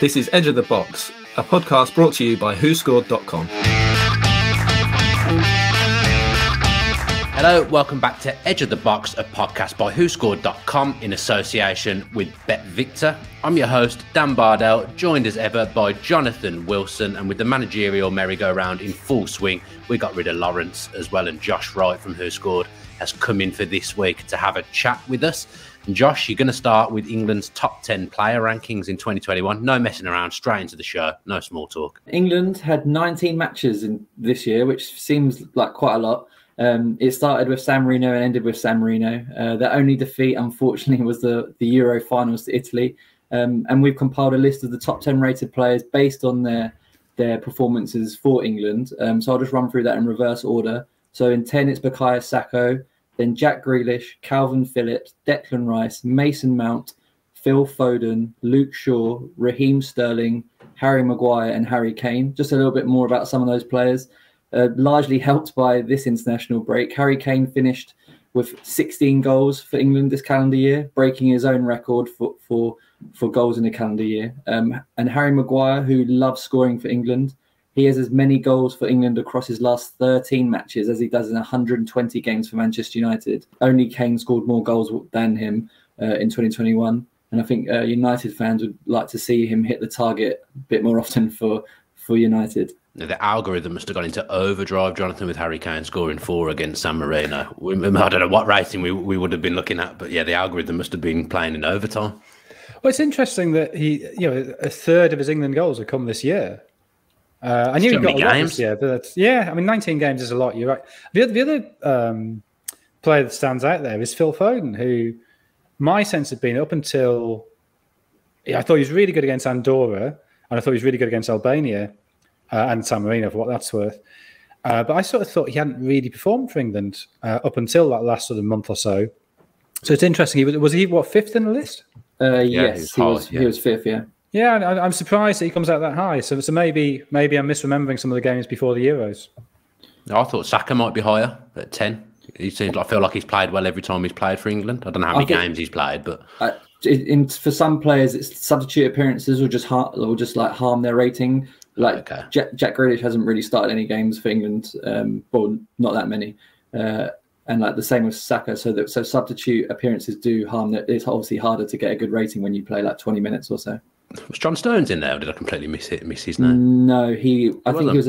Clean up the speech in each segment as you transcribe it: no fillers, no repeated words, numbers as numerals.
This is Edge of the Box, a podcast brought to you by WhoScored.com. Hello, welcome back to Edge of the Box, a podcast by WhoScored.com in association with BetVictor. I'm your host, Dan Bardell, joined as ever by Jonathan Wilson, and with the managerial merry-go-round in full swing, we got rid of Lawrence as well, and Josh Wright from WhoScored has come in for this week to have a chat with us. And Josh, you're going to start with England's top 10 player rankings in 2021. No messing around, straight into the show, no small talk. England had 19 matches in this year, which seems like quite a lot. It started with San Marino and ended with San Marino. Their only defeat, unfortunately, was the Euro finals to Italy. And we've compiled a list of the top 10 rated players based on their performances for England. So I'll just run through that in reverse order. So in 10, it's Bukayo Saka, then Jack Grealish, Calvin Phillips, Declan Rice, Mason Mount, Phil Foden, Luke Shaw, Raheem Sterling, Harry Maguire and Harry Kane. Just a little bit more about some of those players. Largely helped by this international break. Harry Kane finished with 16 goals for England this calendar year, breaking his own record for goals in a calendar year. And Harry Maguire, who loves scoring for England, he has as many goals for England across his last 13 matches as he does in 120 games for Manchester United. Only Kane scored more goals than him in 2021. And I think United fans would like to see him hit the target a bit more often for United. The algorithm must have gone into overdrive, Jonathan, with Harry Kane scoring 4 against San Marino. I don't know what rating we would have been looking at, but yeah, the algorithm must have been playing in overtime. Well, it's interesting that a third of his England goals have come this year. I knew he got a lot this year, but 19 games is a lot. You're right. The other player that stands out there is Phil Foden, who my sense had been up until I thought he was really good against Andorra, and I thought he was really good against Albania and San Marino, for what that's worth. But I sort of thought he hadn't really performed for England up until that last sort of month or so. So it's interesting. Was he fifth in the list? Yes, he was fifth. Yeah. Yeah, I'm surprised that he comes out that high. So maybe I'm misremembering some of the games before the Euros. I thought Saka might be higher at 10. I feel like he's played well every time he's played for England. I don't know how many games he's played, but for some players, it's substitute appearances or just harm their rating. Jack Grealish hasn't really started any games for England, well, not that many, and the same with Saka. So substitute appearances do harm. It's obviously harder to get a good rating when you play 20 minutes or so. Was John Stones in there, or did I completely miss his name? No, I think he was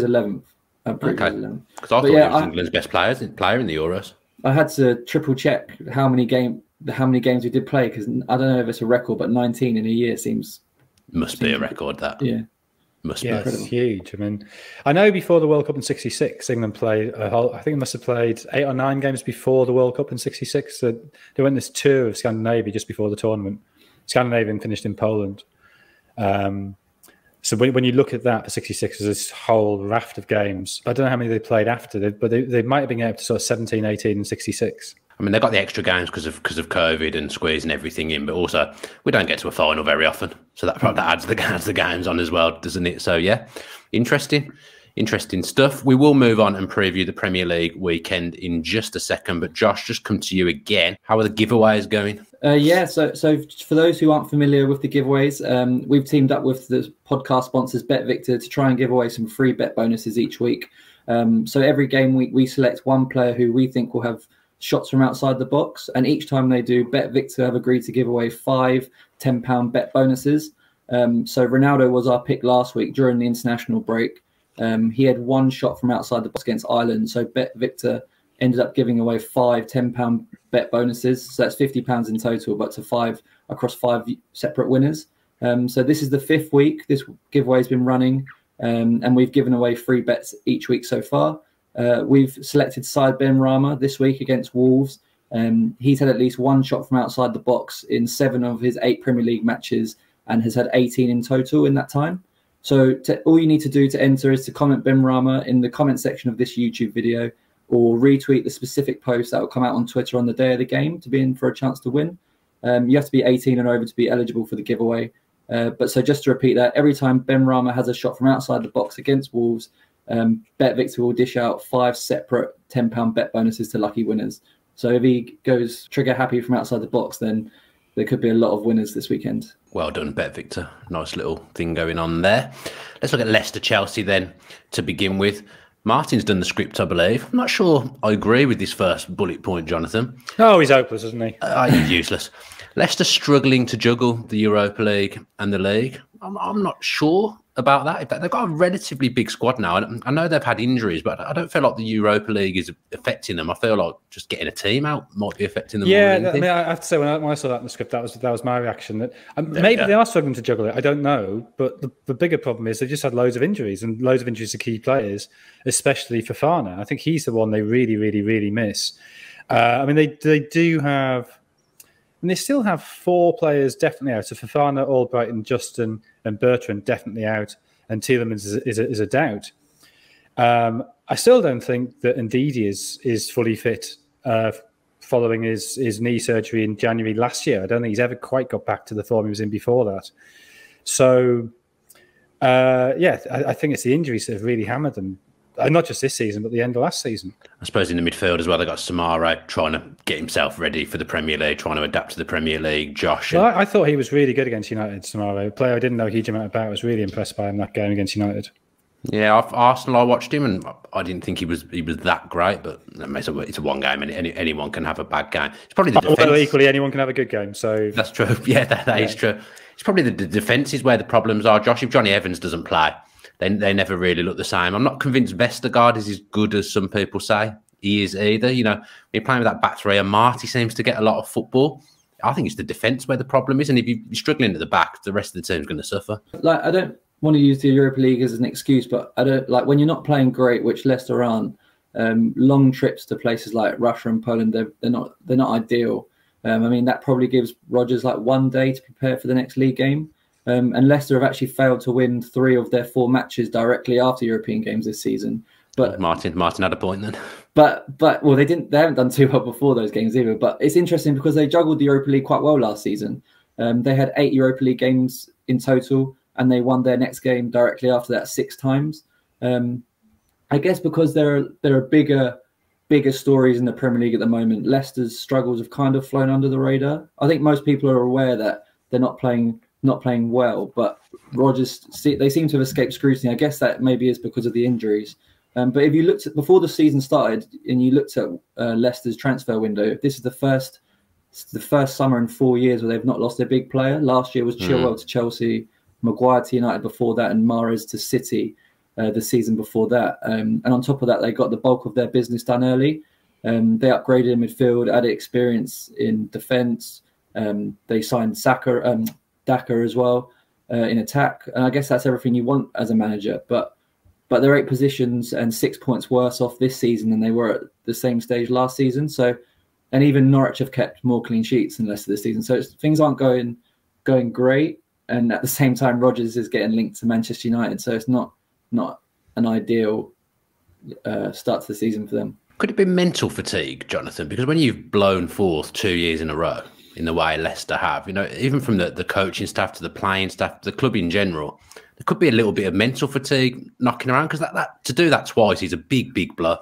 11th. Okay, because I thought he was England's best player in the Euros. I had to triple check how many games we did play, because I don't know if it's a record, but 19 in a year must be a record. That must be. It's huge. I mean, I know before the World Cup in '66, England played I think they must have played 8 or 9 games before the World Cup in '66. So they went this tour of Scandinavia just before the tournament. Scandinavian finished in Poland. So when you look at that for '66, there's this whole raft of games. I don't know how many they played after, but they might have been up to sort of 17, 18 and '66. I mean, they got the extra games because of COVID and squeezing everything in, but also we don't get to a final very often, so that adds the games on as well, doesn't it? So yeah, interesting stuff. We will move on and preview the Premier League weekend in just a second, but Josh, just come to you again. How are the giveaways going? So for those who aren't familiar with the giveaways, we've teamed up with the podcast sponsors BetVictor to try and give away some free bet bonuses each week. So every game week we select one player who we think will have shots from outside the box, and each time they do, BetVictor have agreed to give away 5 £10 bet bonuses. So Ronaldo was our pick last week during the international break. He had 1 shot from outside the box against Ireland, so BetVictor ended up giving away 5 £10 bet bonuses. So that's £50 in total, but to 5 across 5 separate winners. So this is the 5th week this giveaway has been running, and we've given away free bets each week so far. We've selected Said Benrahma this week against Wolves. He's had at least 1 shot from outside the box in 7 of his 8 Premier League matches and has had 18 in total in that time. So all you need to do to enter is to comment Benrahma in the comment section of this YouTube video, or retweet the specific post that will come out on Twitter on the day of the game to be in for a chance to win. You have to be 18 and over to be eligible for the giveaway. But so just to repeat that, every time Benrahma has a shot from outside the box against Wolves, BetVictor will dish out 5 separate £10 bet bonuses to lucky winners. So if he goes trigger happy from outside the box, then there could be a lot of winners this weekend. Well done, Bet Victor. Nice little thing going on there. Let's look at Leicester-Chelsea then to begin with. Martin's done the script, I believe. I'm not sure I agree with this first bullet point, Jonathan. Oh, he's hopeless, isn't he? He's useless. Leicester struggling to juggle the Europa League and the league. I'm not sure about that. They've got a relatively big squad now. I know they've had injuries, but I don't feel like the Europa League is affecting them. I feel like just getting a team out might be affecting them. Yeah, I have to say, when I saw that in the script, that was my reaction. That maybe they are struggling to juggle it. I don't know, but the bigger problem is they've just had loads of injuries to key players, especially Fofana. I think he's the one they really, really, really miss. I mean, they do have. And they still have 4 players definitely out. So Fofana, Albrighton, Justin and Bertrand definitely out. And Tielemans is a doubt. I still don't think that Ndidi is fully fit following his knee surgery in January last year. I don't think he's ever quite got back to the form he was in before that. So, I think it's the injuries that have really hammered them. Not just this season, but the end of last season. I suppose in the midfield as well, they got Samara trying to get himself ready for the Premier League, trying to adapt to the Premier League. Josh. Well, I thought he was really good against United, Samara. A player I didn't know a huge amount about. I was really impressed by him that game against United. Yeah, Arsenal, I watched him and I didn't think he was that great, but it's a one game and anyone can have a bad game. It's probably the defence. Well, equally, anyone can have a good game. So that's true. Yeah, that is true. It's probably the defence is where the problems are, Josh. If Johnny Evans doesn't play, they never really look the same. I'm not convinced Vestergaard is as good as some people say he is either. You know, when you're playing with that back three and Marty seems to get a lot of football. I think it's the defence where the problem is. And if you're struggling at the back, the rest of the team's going to suffer. I don't want to use the Europa League as an excuse, but I don't when you're not playing great, which Leicester aren't, long trips to places like Russia and Poland, they're not ideal. I mean, that probably gives Rodgers 1 day to prepare for the next league game. And Leicester have actually failed to win 3 of their 4 matches directly after European games this season. But Martin had a point then. But well, they haven't done too well before those games either. But it's interesting because they juggled the Europa League quite well last season. They had 8 Europa League games in total, and they won their next game directly after that 6 times. I guess because there are bigger stories in the Premier League at the moment. Leicester's struggles have kind of flown under the radar. I think most people are aware that they're not playing well, but Rodgers, they seem to have escaped scrutiny. I guess that maybe is because of the injuries. But if you looked at before the season started and you looked at Leicester's transfer window, this is the first summer in 4 years where they've not lost their big player. Last year was Chilwell to Chelsea, Maguire to United before that, and Mahrez to City the season before that. And on top of that, they got the bulk of their business done early. They upgraded in midfield, added experience in defence. They signed Daka as well in attack, and I guess that's everything you want as a manager. But they're 8 positions and 6 points worse off this season than they were at the same stage last season. So, and even Norwich have kept more clean sheets than the rest of the season. So things aren't going great. And at the same time, Rodgers is getting linked to Manchester United. So it's not an ideal start to the season for them. Could it be mental fatigue, Jonathan? Because when you've blown 4th 2 years in a row, in the way Leicester have, even from the coaching staff to the playing staff, the club in general, there could be a little bit of mental fatigue knocking around, because that to do that twice is a big blow.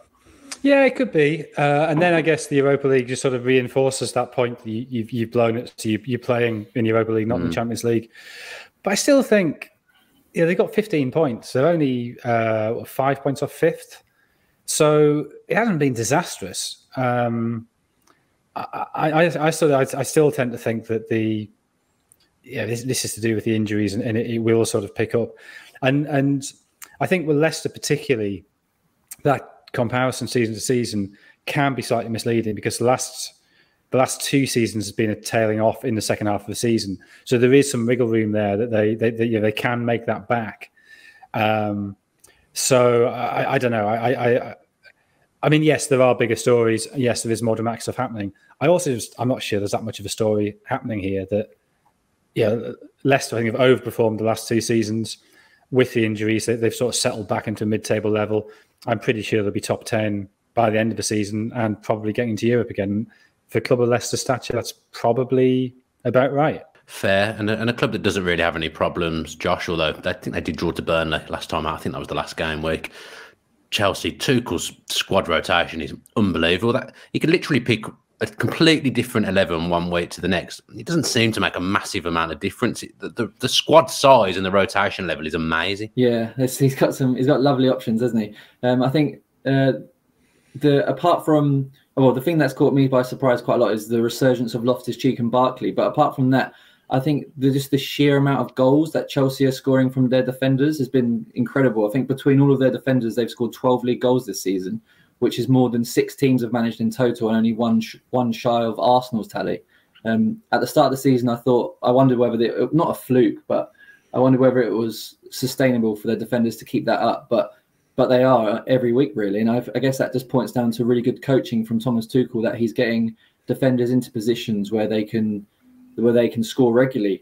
Yeah, it could be. And then I guess the Europa League just sort of reinforces that point. You've blown it, so you're playing in the Europa League, not in the Champions League. But I still think they got 15 points. They're only 5 points off 5th. So it hasn't been disastrous. I still tend to think that this is to do with the injuries, and it will sort of pick up. And I think with Leicester particularly, that comparison season to season can be slightly misleading, because the last 2 seasons has been a tailing off in the second half of the season. So there is some wiggle room there that they can make that back. So I don't know. I mean, yes, there are bigger stories. Yes, there is more dramatic stuff happening. I'm not sure there's that much of a story happening here. That Leicester, I think, have overperformed the last 2 seasons with the injuries. They've sort of settled back into a mid-table level. I'm pretty sure they'll be top 10 by the end of the season and probably getting to Europe again. For a club of Leicester stature, that's probably about right. Fair. And a club that doesn't really have any problems, Josh, although I think they did draw to Burnley last time out. I think that was the last game week. Chelsea, Tuchel's squad rotation is unbelievable. That he could literally pick a completely different 11 one week to the next, it doesn't seem to make a massive amount of difference. The squad size and the rotation level is amazing. Yeah, he's got lovely options, hasn't he? I think apart from the thing that's caught me by surprise quite a lot is the resurgence of Loftus-Cheek and Barkley. But apart from that, I think just the sheer amount of goals that Chelsea are scoring from their defenders has been incredible. I think between all of their defenders, they've scored 12 league goals this season, which is more than 6 teams have managed in total, and only one shy of Arsenal's tally. At the start of the season, I wondered whether not a fluke, but I wondered whether it was sustainable for their defenders to keep that up. But they are every week, really. And I guess that just points down to really good coaching from Thomas Tuchel, that he's getting defenders into positions where they can score regularly.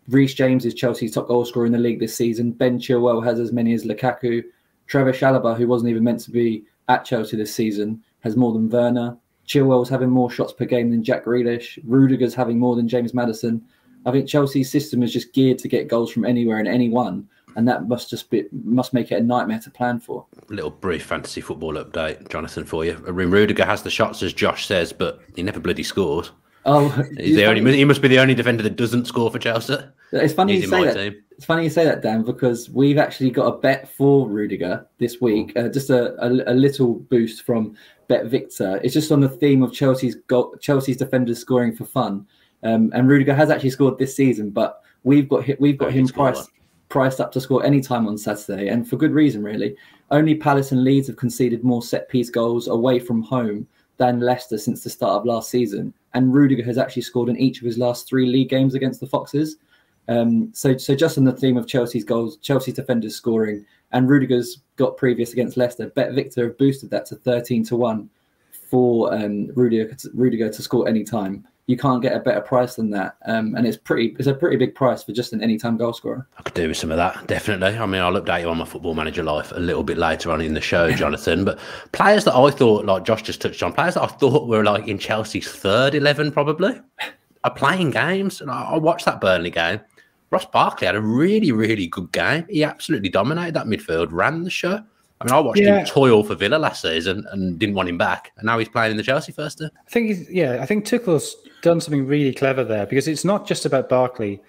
Reece James is Chelsea's top goal scorer in the league this season. Ben Chilwell has as many as Lukaku. Trevor Chalobah, who wasn't even meant to be at Chelsea this season, has more than Werner. Chilwell's having more shots per game than Jack Grealish. Rudiger's having more than James Maddison. I think Chelsea's system is just geared to get goals from anywhere and anyone, and that must make it a nightmare to plan for. A little brief fantasy football update, Jonathan, for you. Rudiger has the shots, as Josh says, but he never bloody scores. Oh, he must be the only defender that doesn't score for Chelsea. It's funny you say that. Team. It's funny you say that, Dan, because we've actually got a bet for Rudiger this week. Just a little boost from Bet Victor. It's just on the theme of Chelsea's defenders scoring for fun. And Rudiger has actually scored this season, but we've got him priced up to score any time on Saturday, and for good reason, really. Only Palace and Leeds have conceded more set-piece goals away from home than Leicester since the start of last season. And Rudiger has actually scored in each of his last 3 league games against the Foxes. So just on the theme of Chelsea's goals, Chelsea's defenders scoring, and Rudiger's got previous against Leicester, Bet Victor have boosted that to 13-1 for Rudiger to score any time. You can't get a better price than that, and it's a pretty big price for just an anytime goal scorer. I could do with some of that, definitely. I mean, I'll update you on my Football Manager life a little bit later on in the show, Jonathan. But players that I thought, like Josh just touched on, players that I thought were like in Chelsea's third 11 probably are playing games. And I watched that Burnley game. Ross Barkley had a really, really good game. He absolutely dominated that midfield, ran the show. I mean, I watched him toil for Villa last season and didn't want him back, and now he's playing in the Chelsea first team. I think Tuchel's done something really clever there, because it's not just about Barkley.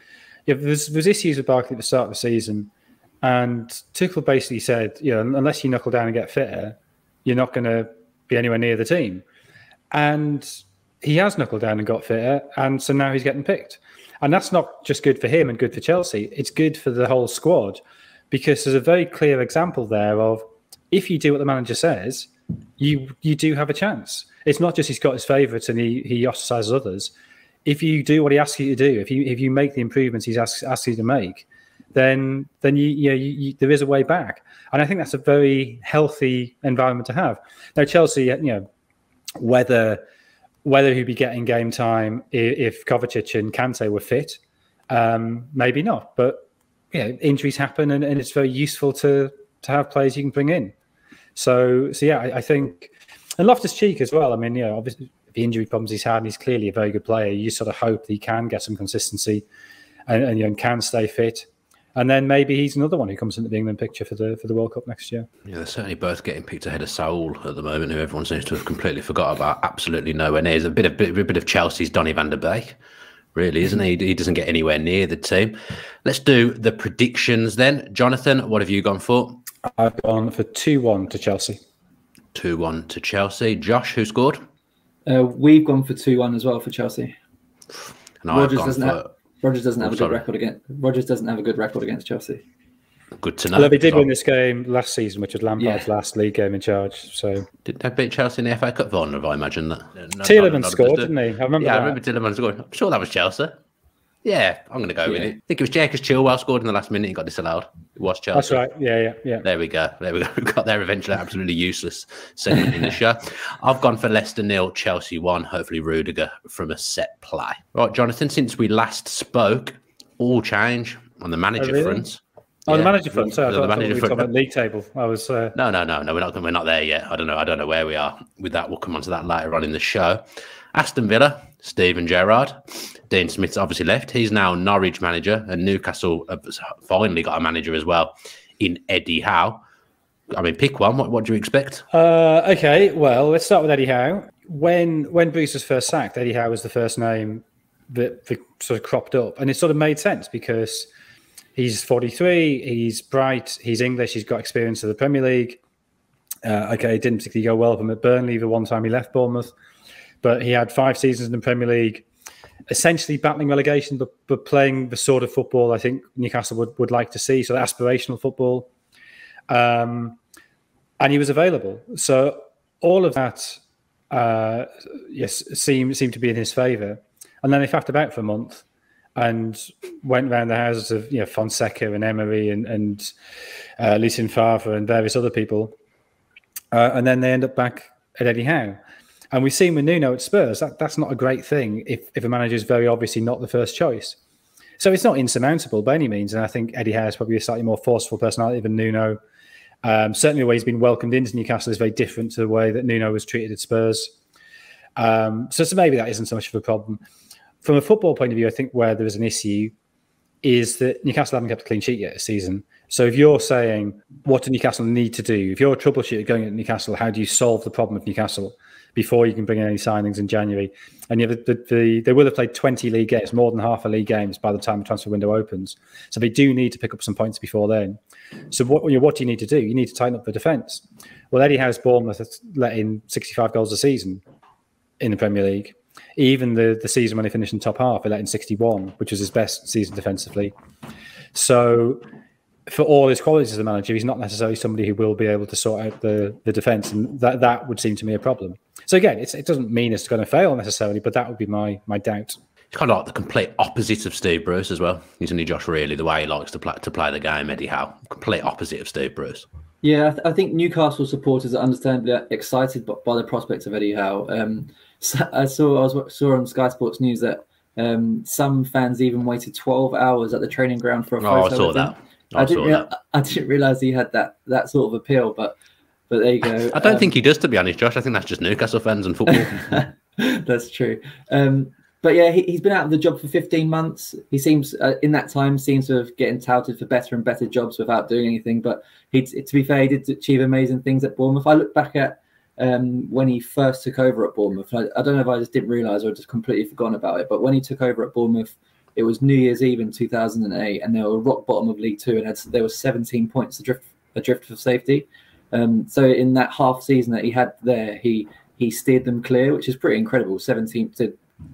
There's issues with Barkley at the start of the season, and Tuchel basically said, unless you knuckle down and get fitter, you're not going to be anywhere near the team. And he has knuckled down and got fitter, and so now he's getting picked. And that's not just good for him and good for Chelsea. It's good for the whole squad, because there's a very clear example there of, if you do what the manager says, you do have a chance. It's not just he's got his favourites and he ostracises others. If you do what he asks you to do, if you make the improvements he's asked you to make, then you there is a way back. And I think that's a very healthy environment to have. Now, Chelsea, whether he'd be getting game time if Kovacic and Kante were fit, maybe not. But injuries happen, and it's very useful to have players you can bring in. So I think, and Loftus-Cheek as well. I mean, obviously the injury problems he's had, and he's clearly a very good player. You sort of hope that he can get some consistency and can stay fit. And then maybe he's another one who comes into the England picture for the World Cup next year. Yeah, they're certainly both getting picked ahead of Saul at the moment, who everyone seems to have completely forgot about. Absolutely nowhere near. He's a bit of Chelsea's Donny van der Beek, really, isn't he? He doesn't get anywhere near the team. Let's do the predictions then. Jonathan, what have you gone for? I've gone for 2-1 to Chelsea. 2-1 to Chelsea. Josh, who scored? We've gone for 2-1 as well for Chelsea. And Rodgers doesn't have a good record against Chelsea. Good to know. Although they did win this game last season, which was Lampard's last league game in charge. So did they beat Chelsea in the FA Cup final? Have I imagined that? Tielemans scored, didn't he? I remember Tielemans scored. I'm sure that was Chelsea. Yeah, I'm going to go with it. I think it was Jacobs Chilwell scored in the last minute and got disallowed. It was Chelsea. That's right. Yeah. There we go. We got there eventually. Absolutely useless segment in the show. I've gone for Leicester 0, Chelsea 1. Hopefully Rudiger from a set play. Right, Jonathan, since we last spoke, all change on the manager front. Oh, the manager front. So the manager front. About league table. I was. No. We're not there yet. I don't know where we are with that. We'll come on to that later on in the show. Aston Villa, Steven Gerrard. Dean Smith's obviously left. He's now Norwich manager, and Newcastle have finally got a manager as well in Eddie Howe. I mean, pick one. What do you expect? Okay, well, let's start with Eddie Howe. when Bruce was first sacked, Eddie Howe was the first name that sort of cropped up, and it sort of made sense because he's 43, he's bright, he's English, he's got experience of the Premier League. Okay, it didn't particularly go well for him at Burnley the one time he left Bournemouth, but he had 5 seasons in the Premier League, essentially battling relegation, but playing the sort of football I think Newcastle would like to see, so aspirational football. And he was available. So all of that, seemed to be in his favour. And then they faffed about for a month and went round the houses of Fonseca and Emery and Lucien Favre and various other people. And then they end up back at Eddie Howe. And we've seen with Nuno at Spurs, that's not a great thing if a manager is very obviously not the first choice. So it's not insurmountable by any means. And I think Eddie Howe is probably a slightly more forceful personality than Nuno. Certainly the way he's been welcomed into Newcastle is very different to the way that Nuno was treated at Spurs. So maybe that isn't so much of a problem. From a football point of view, I think where there is an issue is that Newcastle haven't kept a clean sheet yet this season. So if you're saying, what do Newcastle need to do? If you're a troubleshooter going at Newcastle, how do you solve the problem of Newcastle before you can bring in any signings in January? And they will have played 20 league games, more than half a league games by the time the transfer window opens. So they do need to pick up some points before then. So what do you need to do? You need to tighten up the defence. Well, Eddie Howe's Bournemouth has let in 65 goals a season in the Premier League. Even the season when he finished in top half, he let in 61, which was his best season defensively. So for all his qualities as a manager, he's not necessarily somebody who will be able to sort out the defence, and that would seem to me a problem. So again, it doesn't mean it's going to fail necessarily, but that would be my doubt. It's kind of like the complete opposite of Steve Bruce as well, isn't he, Josh? Really, the way he likes to play the game, Eddie Howe, complete opposite of Steve Bruce. Yeah, I think Newcastle supporters are understandably excited by the prospects of Eddie Howe. I saw on Sky Sports News that some fans even waited 12 hours at the training ground for a photo. I saw that. I didn't realise he had that sort of appeal, but there you go. I don't think he does, to be honest, Josh. I think that's just Newcastle fans and football. That's true. But yeah, he's been out of the job for 15 months. He seems, in that time, seems to have getting touted for better and better jobs without doing anything. But to be fair, he did achieve amazing things at Bournemouth. I look back at when he first took over at Bournemouth. I don't know if I just didn't realise or just completely forgotten about it. But when he took over at Bournemouth, it was New Year's Eve in 2008, and they were rock bottom of League Two, and there was 17 points adrift for safety. So in that half season that he had there, he steered them clear, which is pretty incredible. 17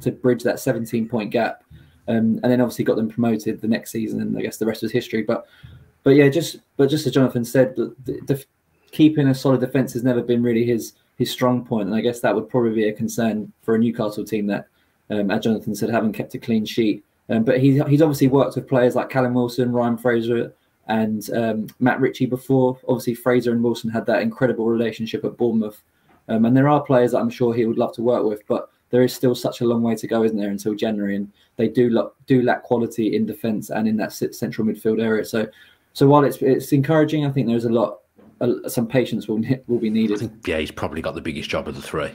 to bridge that 17-point gap, and then obviously got them promoted the next season, and I guess the rest was history. But just as Jonathan said, the keeping a solid defence has never been really his strong point, and I guess that would probably be a concern for a Newcastle team that, as Jonathan said, haven't kept a clean sheet. But he's obviously worked with players like Callum Wilson, Ryan Fraser, and Matt Ritchie before. Obviously, Fraser and Wilson had that incredible relationship at Bournemouth, and there are players that I'm sure he would love to work with, but there is still such a long way to go, isn't there, until January, and they do lack quality in defence and in that central midfield area. So while it's encouraging, I think there's some patience will be needed. Yeah, he's probably got the biggest job of the three.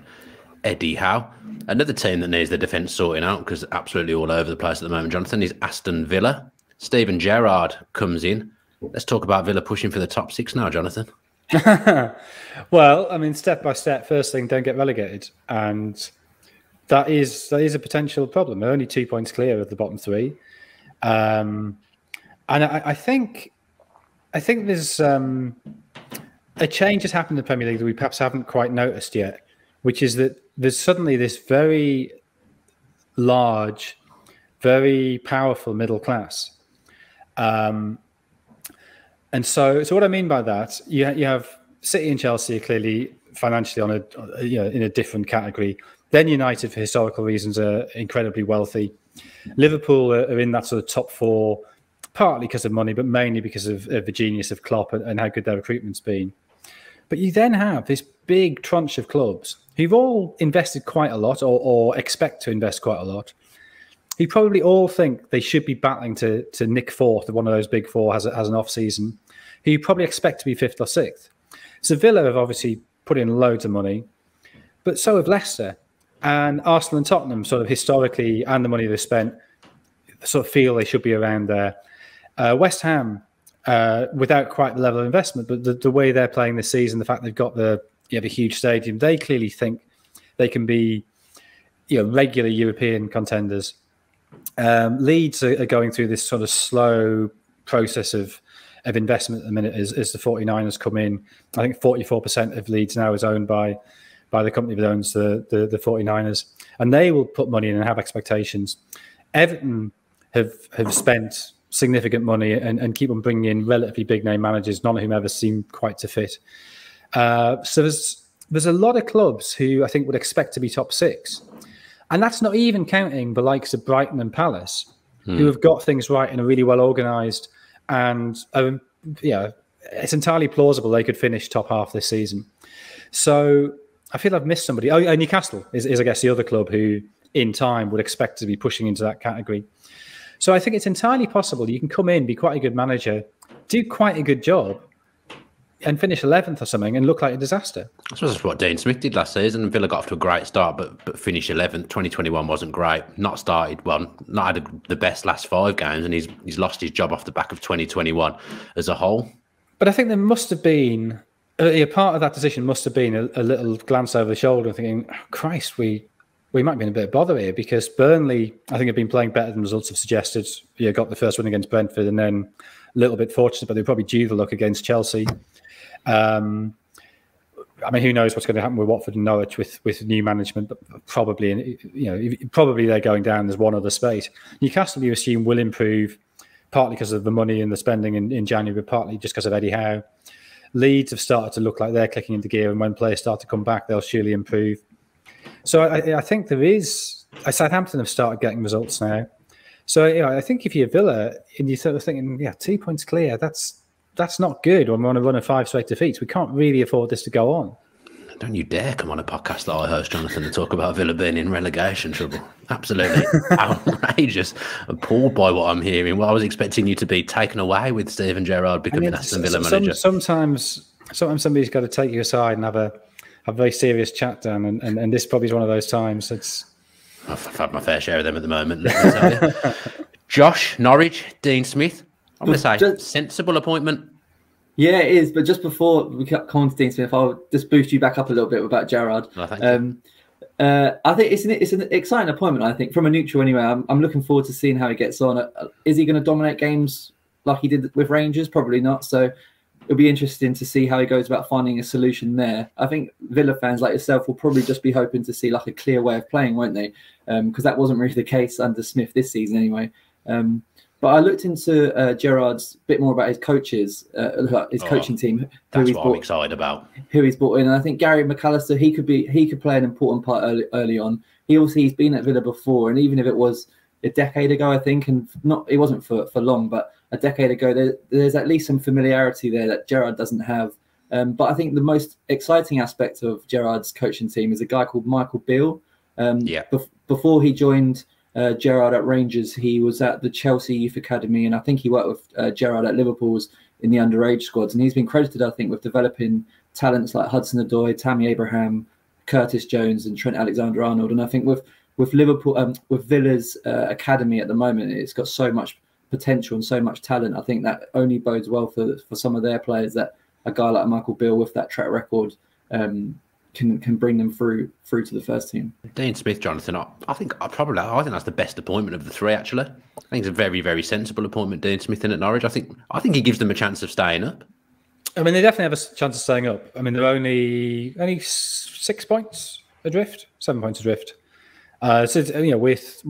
Eddie Howe. Another team that needs their defence sorting out, because absolutely all over the place at the moment, Jonathan, is Aston Villa. Steven Gerrard comes in. Let's talk about Villa pushing for the top 6 now, Jonathan. Well, I mean, step by step, first thing, don't get relegated. And that is a potential problem. They're only 2 points clear of the bottom 3. And I think there's a change has happened in the Premier League that we perhaps haven't quite noticed yet, which is that there's suddenly this very large, very powerful middle class. And so what I mean by that, you have City and Chelsea are clearly financially in a different category. Then United, for historical reasons, are incredibly wealthy. Liverpool are in that sort of top 4, partly because of money, but mainly because of the genius of Klopp and how good their recruitment's been. But you then have this big tranche of clubs who've all invested quite a lot or expect to invest quite a lot, who probably all think they should be battling to nick 4th if one of those big 4 has an off-season, who you probably expect to be 5th or 6th. So Villa have obviously put in loads of money, but so have Leicester. And Arsenal and Tottenham, sort of historically, and the money they've spent, sort of feel they should be around there. West Ham, without quite the level of investment, but the way they're playing this season, the fact they've got the huge stadium, they clearly think they can be, regular European contenders. Leeds are going through this sort of slow process of investment at the minute as the 49ers come in. I think 44% of Leeds now is owned by the company that owns the 49ers, and they will put money in and have expectations. Everton have spent significant money and keep on bringing in relatively big name managers, none of whom ever seem quite to fit. So there's a lot of clubs who I think would expect to be top six. And that's not even counting the likes of Brighton and Palace, who have got things right and are really well organised. And it's entirely plausible they could finish top half this season. So I feel I've missed somebody. And Newcastle is, I guess, the other club who in time would expect to be pushing into that category. So I think it's entirely possible you can come in, be quite a good manager, do quite a good job, and finish 11th or something and look like a disaster. I suppose that's what Dean Smith did last season. And Villa got off to a great start, but finished 11th. 2021 wasn't great. Not had the best last 5 games, and he's lost his job off the back of 2021 as a whole. But I think there must have been a part of that decision must have been a little glance over the shoulder, thinking, oh, Christ, we might be in a bit of bother here, because Burnley, I think, have been playing better than results have suggested. Got the first win against Brentford, and then a little bit fortunate, but they're probably due the luck against Chelsea. Who knows what's going to happen with Watford and Norwich with new management, but probably they're going down. There's one other space. Newcastle, you assume, will improve, partly because of the money and the spending in January, but partly just because of Eddie Howe. Leeds have started to look like they're clicking into gear, and when players start to come back, they'll surely improve. So I think there is. Southampton have started getting results now. So I think if you're Villa and you're sort of thinking, 2 points clear, that's not good when we want to run a 5 straight defeats. We can't really afford this to go on. Don't you dare come on a podcast that I host, Jonathan, and talk about Villa being in relegation trouble. Absolutely outrageous. Appalled by what I'm hearing. Well, I was expecting you to be taken away with Steven Gerrard becoming Aston Villa manager. Sometimes somebody's got to take you aside and have a very serious chat, Dan, and this probably is one of those times. I've had my fair share of them at the moment, let me tell you. Josh, Norwich, Dean Smith. I'm going to say sensible appointment. Yeah, it is. But just before we come on to Dean Smith, I'll just boost you back up a little bit about Gerrard. Oh, thank you. I think it's an exciting appointment. I think from a neutral anyway. I'm looking forward to seeing how he gets on. Is he going to dominate games like he did with Rangers? Probably not. So it'll be interesting to see how he goes about finding a solution there. I think Villa fans like yourself will probably just be hoping to see like a clear way of playing, won't they? Because that wasn't really the case under Smith this season anyway. But I looked into Gerrard's bit more about his coaches, his coaching team. That's what I'm excited about. Who he's brought in, and I think Gary McAllister, he could play an important part early on. He's been at Villa before, and even if it was a decade ago, I think, and it wasn't for long, but a decade ago, there's at least some familiarity there that Gerrard doesn't have. But I think the most exciting aspect of Gerrard's coaching team is a guy called Michael Beale. Before he joined Gerrard at Rangers, he was at the Chelsea Youth Academy, and I think he worked with Gerrard at Liverpool's in the underage squads, and he's been credited, I think, with developing talents like Hudson-Odoi, Tammy Abraham, Curtis Jones, and Trent Alexander-Arnold. And I think with Liverpool, with Villa's academy at the moment, it's got so much potential and so much talent. I think that only bodes well for some of their players, that a guy like Michael Beale with that track record can bring them through to the first team. Dean Smith, Jonathan, I think that's the best appointment of the three. Actually, I think it's a very, very sensible appointment. Dean Smith in at Norwich. I think he gives them a chance of staying up. I mean, they definitely have a chance of staying up. I mean, they're only 6 points adrift, 7 points adrift. So with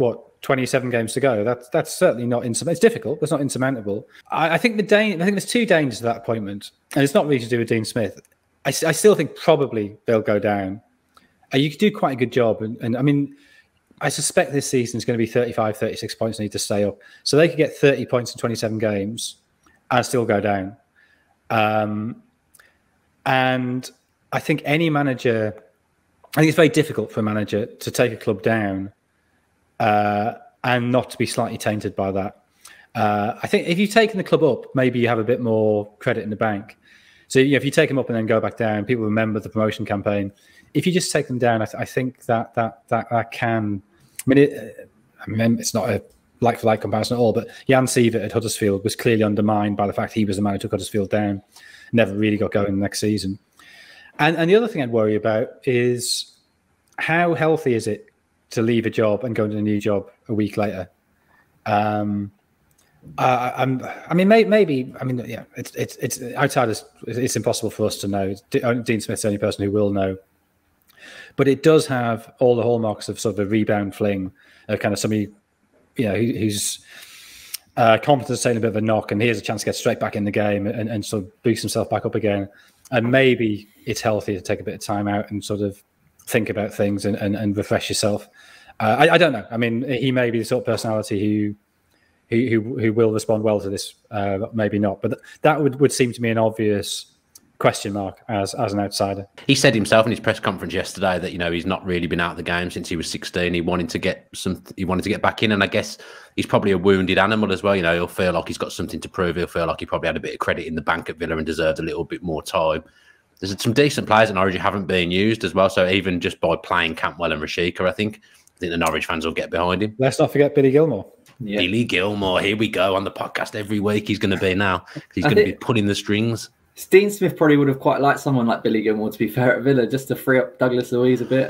27 games to go, that's certainly not insurmountable. It's difficult, but it's not insurmountable. I think there's two dangers to that appointment, and it's not really to do with Dean Smith. I still think probably they'll go down. You could do quite a good job. And I mean, I suspect this season is going to be 35, 36 points need to stay up. So they could get 30 points in 27 games and still go down. And I think any manager, I think it's very difficult for a manager to take a club down and not to be slightly tainted by that. I think if you've taken the club up, maybe you have a bit more credit in the bank. So if you take them up and then go back down, people remember the promotion campaign. If you just take them down, I think that can. I mean, it's not a like-for-like comparison at all. But Jan Sievert at Huddersfield was clearly undermined by the fact he was the man who took Huddersfield down. Never really got going the next season. And the other thing I'd worry about is how healthy is it to leave a job and go into a new job a week later? I mean, maybe. I mean, yeah, it's outside. It's impossible for us to know. Dean Smith's the only person who will know. But it does have all the hallmarks of sort of a rebound fling, kind of somebody, who's confidence taking a bit of a knock, and he has a chance to get straight back in the game and sort of boost himself back up again. And maybe it's healthy to take a bit of time out and sort of think about things and refresh yourself. I don't know. I mean, he may be the sort of personality who will respond well to this, maybe not. But that would seem to me an obvious question mark as an outsider. He said himself in his press conference yesterday that he's not really been out of the game since he was 16. He wanted to get back in, and I guess he's probably a wounded animal as well. He'll feel like he's got something to prove. He'll feel like he probably had a bit of credit in the bank at Villa and deserved a little bit more time. There's some decent players at Norwich who haven't been used as well. So even just by playing Cantwell and Rashica, I think the Norwich fans will get behind him. Let's not forget Billy Gilmore. Yeah. Billy Gilmore, here we go on the podcast every week. He's going to be now. He's going to be pulling the strings. Dean Smith probably would have quite liked someone like Billy Gilmore, to be fair, at Villa, just to free up Douglas Luiz a bit.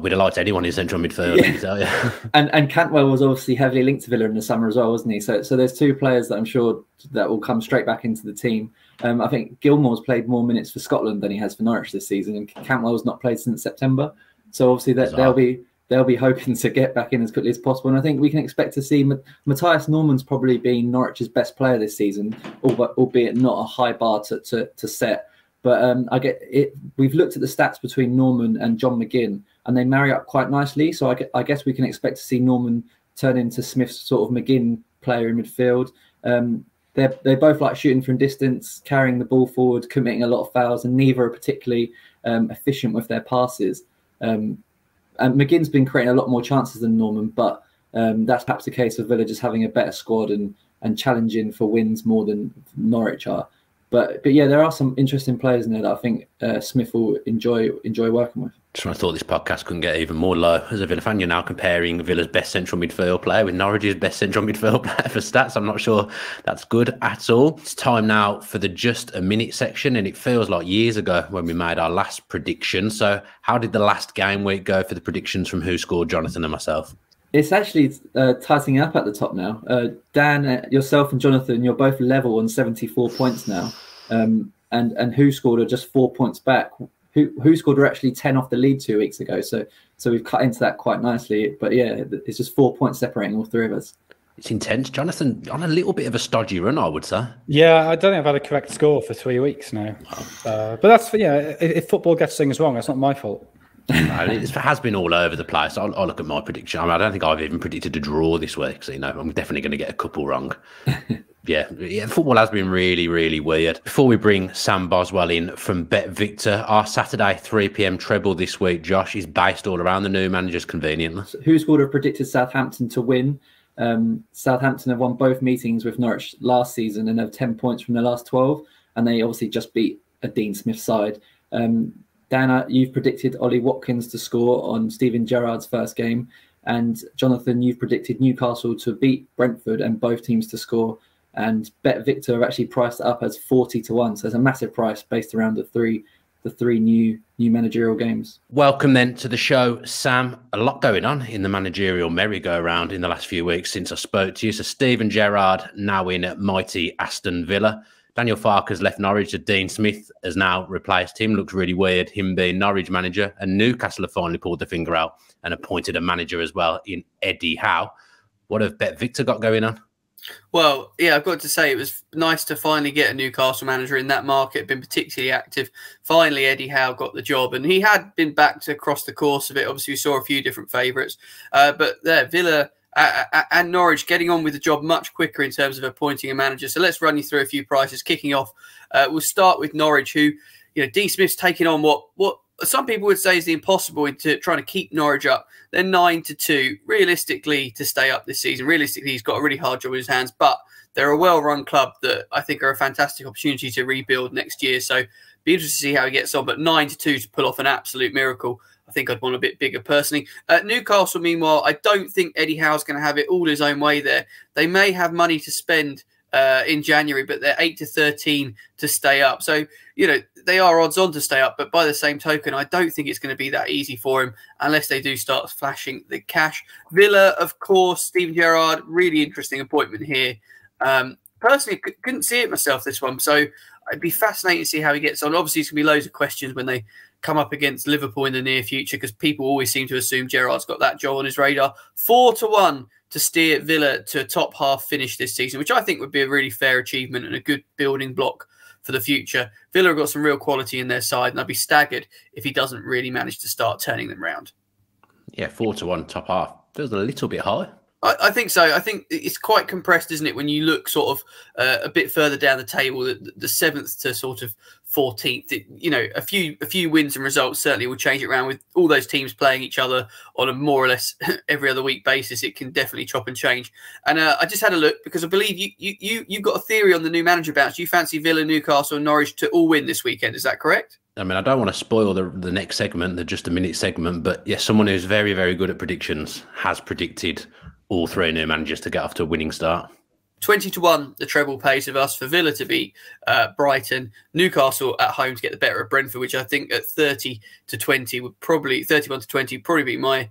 We'd have liked anyone in central midfield. Yeah. And Cantwell was obviously heavily linked to Villa in the summer as well, wasn't he? So there's two players that I'm sure that will come straight back into the team. I think Gilmore's played more minutes for Scotland than he has for Norwich this season, and Cantwell's not played since September. So obviously they'll be hoping to get back in as quickly as possible. And I think we can expect to see Matthias Norman's probably been Norwich's best player this season, albeit not a high bar to set. But I get it. We've looked at the stats between Norman and John McGinn, and they marry up quite nicely. So I guess we can expect to see Norman turn into Smith's sort of McGinn player in midfield. They both like shooting from distance, carrying the ball forward, committing a lot of fouls, and neither are particularly efficient with their passes. And McGinn's been creating a lot more chances than Norman, but that's perhaps the case of Villa just having a better squad and challenging for wins more than Norwich are. But yeah, there are some interesting players in there that I think Smith will enjoy working with. Just when I thought this podcast couldn't get even more low as a Villa fan, you're now comparing Villa's best central midfield player with Norwich's best central midfield player for stats. I'm not sure that's good at all. It's time now for the Just a Minute section, and it feels like years ago when we made our last prediction. So how did the last game week go for the predictions from WhoScored, Jonathan and myself? It's actually tightening up at the top now. Dan, yourself and Jonathan, you're both level on 74 points now. And WhoScored are just 4 points back. WhoScored are actually 10 off the lead 2 weeks ago. So we've cut into that quite nicely. But yeah, it's just 4 points separating all three of us. It's intense. Jonathan, on a little bit of a stodgy run, I would say. Yeah, I don't think I've had a correct score for 3 weeks now. But that's, if football gets things wrong, that's not my fault. No, it has been all over the place. I'll look at my prediction. I don't think I've even predicted a draw this week. So, I'm definitely going to get a couple wrong. Yeah, football has been really, really weird. Before we bring Sam Boswell in from Bet Victor, our Saturday 3 p.m. treble this week, Josh, is based all around the new managers conveniently. WhoScored have predicted Southampton to win. Southampton have won both meetings with Norwich last season and have 10 points from their last 12. And they obviously just beat a Dean Smith side. Dana, you've predicted Ollie Watkins to score on Steven Gerrard's first game. And Jonathan, you've predicted Newcastle to beat Brentford and both teams to score. And Bet Victor have actually priced it up as 40-1. So it's a massive price based around the three new managerial games. Welcome then to the show, Sam. A lot going on in the managerial merry-go-round in the last few weeks since I spoke to you. So Steven Gerrard now in at mighty Aston Villa. Daniel Farke's left Norwich. Dean Smith has now replaced him. Looked really weird, him being Norwich manager. And Newcastle have finally pulled the finger out and appointed a manager as well in Eddie Howe. What have Bet Victor got going on? Well, yeah, I've got to say it was nice to finally get a Newcastle manager in that market, been particularly active. Finally, Eddie Howe got the job, and he had been backed across the course of it. Obviously, we saw a few different favourites, but Villa and Norwich getting on with the job much quicker in terms of appointing a manager. So let's run you through a few prices. Kicking off, we'll start with Norwich, who, Dean Smith's taking on what some people would say is the impossible into trying to keep Norwich up. They're 9-2, realistically, to stay up this season. Realistically, he's got a really hard job in his hands, but they're a well-run club that I think are a fantastic opportunity to rebuild next year. So be interested to see how he gets on. But 9-2 to pull off an absolute miracle. I think I'd want a bit bigger personally. Newcastle, meanwhile, I don't think Eddie Howe's going to have it all his own way there. They may have money to spend in January, but they're 8-13 to stay up. So, you know, they are odds on to stay up, but by the same token, I don't think it's going to be that easy for him unless they do start flashing the cash. Villa, of course, Steven Gerrard, really interesting appointment here. Personally, couldn't see it myself, this one. So it'd be fascinating to see how he gets on. Obviously, there's going to be loads of questions when they come up against Liverpool in the near future, because people always seem to assume Gerrard's got that job on his radar. 4-1 to steer Villa to a top half finish this season, which I think would be a really fair achievement and a good building block for the future. Villa have got some real quality in their side, and I'd be staggered if he doesn't really manage to start turning them round. Yeah, 4-1 top half. Feels a little bit high. I think so. I think it's quite compressed, isn't it? When you look sort of a bit further down the table, the 7th to sort of 14th, you know, a few wins and results certainly will change it around. With all those teams playing each other on a more or less every other week basis, it can definitely chop and change. And I just had a look because I believe you've got a theory on the new manager bounce. You fancy Villa, Newcastle and Norwich to all win this weekend. Is that correct? I mean, I don't want to spoil the next segment, the just a minute segment, but yes, someone who's very, very good at predictions has predicted all 3 new managers to get off to a winning start. 20-1, the treble pays of us for Villa to beat Brighton. Newcastle at home to get the better of Brentford, which I think at 30-20 would probably 31-20 probably be my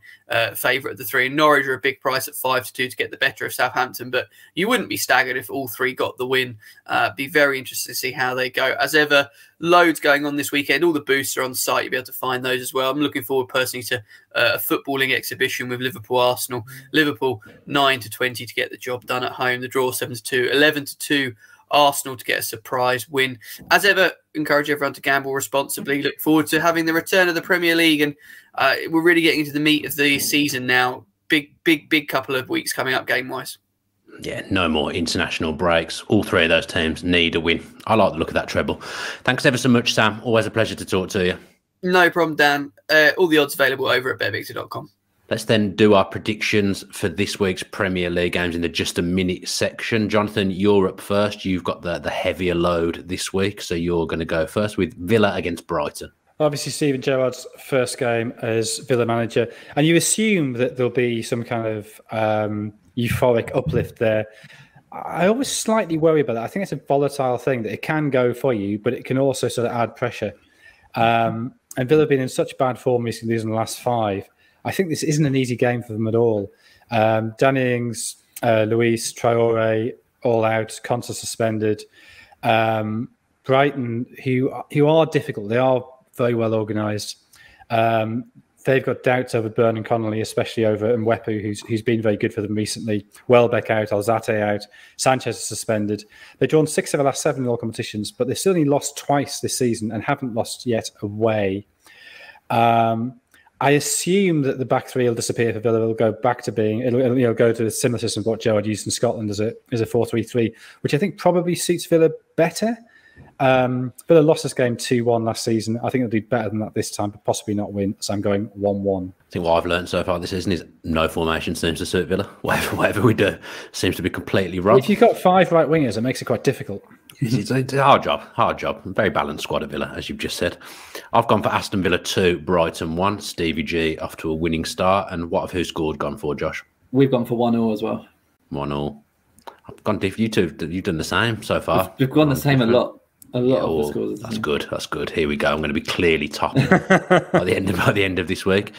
favourite of the 3. And Norwich are a big price at 5-2 to get the better of Southampton, but you wouldn't be staggered if all 3 got the win. Be very interested to see how they go. As ever, loads going on this weekend. All the boosts are on site. You'll be able to find those as well. I'm looking forward personally to a footballing exhibition with Liverpool-Arsenal. Liverpool 9-20 to get the job done at home. The draw 7-2, 11-2 Arsenal to get a surprise win. As ever, encourage everyone to gamble responsibly. Look forward to having the return of the Premier League, and we're really getting into the meat of the season now. Big couple of weeks coming up game-wise. Yeah, no more international breaks. All 3 of those teams need a win. I like the look of that treble. Thanks ever so much, Sam. Always a pleasure to talk to you. No problem, Dan. All the odds available over at betvictor.com. Let's then do our predictions for this week's Premier League games in the just a minute section. Jonathan, you're up first. You've got the heavier load this week, so you're going to go first with Villa against Brighton. Obviously, Steven Gerrard's first game as Villa manager, and you assume that there'll be some kind of euphoric uplift there. I always slightly worry about that. I think it's a volatile thing that it can go for you, but it can also sort of add pressure. And Villa have been in such bad form recently in the last 5. I think this isn't an easy game for them at all. Danny Ings, Luis, Traore, all out, Conte suspended. Brighton, who are difficult, they are very well organised. They've got doubts over Burn and Connolly, especially over Mwepu, who's been very good for them recently. Welbeck out, Alzate out, Sanchez is suspended. They've drawn 6 of the last 7 in all competitions, but they've still only lost twice this season and haven't lost yet away. I assume that the back 3 will disappear for Villa. Will go back to being, it'll go to a similar system to what Gerrard used in Scotland as a 4-3-3, which I think probably suits Villa better. Villa lost this game 2-1 last season. I think it'll do better than that this time, but possibly not win. So I'm going 1-1. I think what I've learned so far this season is no formation seems to suit Villa. Whatever we do seems to be completely wrong. If you've got 5 right wingers, it makes it quite difficult. It's a hard job. Very balanced squad at Villa, as you've just said. I've gone for Aston Villa 2, Brighton 1. Stevie G off to a winning start. And what have WhoScored gone for, Josh? We've gone for 1-0 as well. 1-0. I've gone diff. You two, you've done the same so far. We've gone the same a lot. Of the scores. That's good. Here we go. I'm going to be clearly top by the end of this week.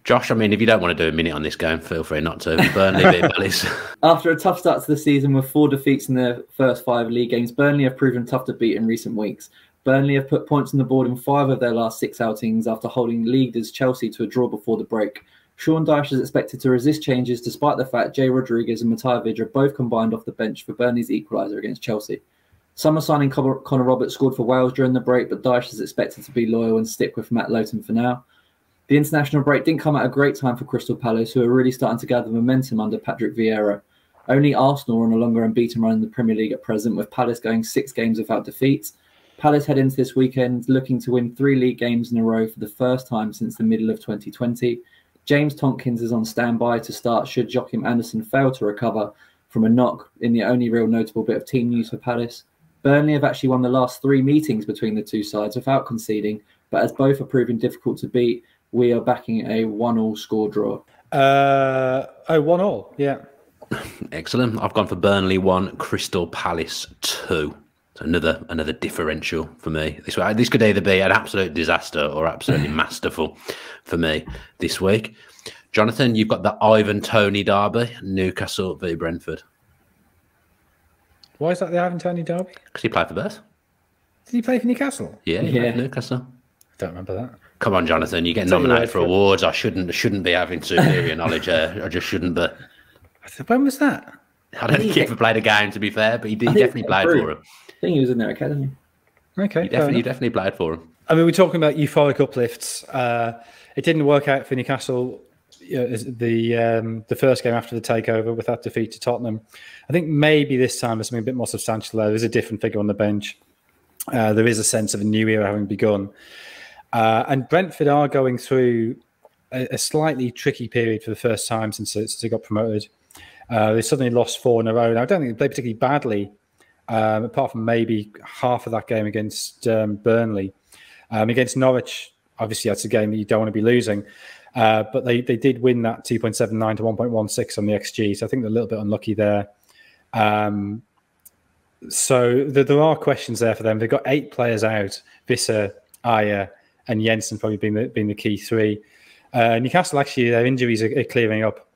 Josh, I mean, if you don't want to do a minute on this game, feel free not to. Burnley beat Palace. After a tough start to the season with 4 defeats in their first 5 league games, Burnley have proven tough to beat in recent weeks. Burnley have put points on the board in 5 of their last 6 outings after holding leaders Chelsea to a draw before the break. Sean Dyche is expected to resist changes despite the fact Jay Rodriguez and Matija Vidra both combined off the bench for Burnley's equaliser against Chelsea. Summer signing Connor Roberts scored for Wales during the break, but Dyche is expected to be loyal and stick with Matt Lowton for now. The international break didn't come at a great time for Crystal Palace, who are really starting to gather momentum under Patrick Vieira. Only Arsenal are on a longer unbeaten run in the Premier League at present, with Palace going 6 games without defeat. Palace head into this weekend looking to win 3 league games in a row for the first time since the middle of 2020. James Tompkins is on standby to start should Joachim Andersen fail to recover from a knock in the only real notable bit of team news for Palace. Burnley have actually won the last 3 meetings between the two sides without conceding, but as both are proving difficult to beat, we are backing a 1-1 score draw. 1-1, yeah. Excellent. I've gone for Burnley 1, Crystal Palace 2. So another differential for me this week. This could either be an absolute disaster or absolutely masterful for me this week. Jonathan, you've got the Ivan Toney derby, Newcastle v Brentford. Why is that the Ivan Toney derby? Because he played for Beth. Did he play for Newcastle? Yeah, he played for Newcastle. I don't remember that. Come on, Jonathan, you get nominated for awards. I shouldn't be having superior knowledge. I just shouldn't be. When was that? I don't think he ever played a game, to be fair, but he definitely played for him. I think he was in their academy. Okay, he definitely played for him. I mean, we're talking about euphoric uplifts. It didn't work out for Newcastle. The first game after the takeover with that defeat to Tottenham. I think maybe this time there's something a bit more substantial there. There's a different figure on the bench. There is a sense of a new era having begun. And Brentford are going through a slightly tricky period for the first time since they got promoted. They suddenly lost 4 in a row. Now, I don't think they played particularly badly, apart from maybe half of that game against Burnley. Against Norwich, obviously that's a game that you don't want to be losing. But they did win that 2.79 to 1.16 on the XG. So I think they're a little bit unlucky there. So there are questions there for them. They've got 8 players out, Visser, Ayer, and Jensen probably being the key 3. Newcastle, actually, their injuries are clearing up.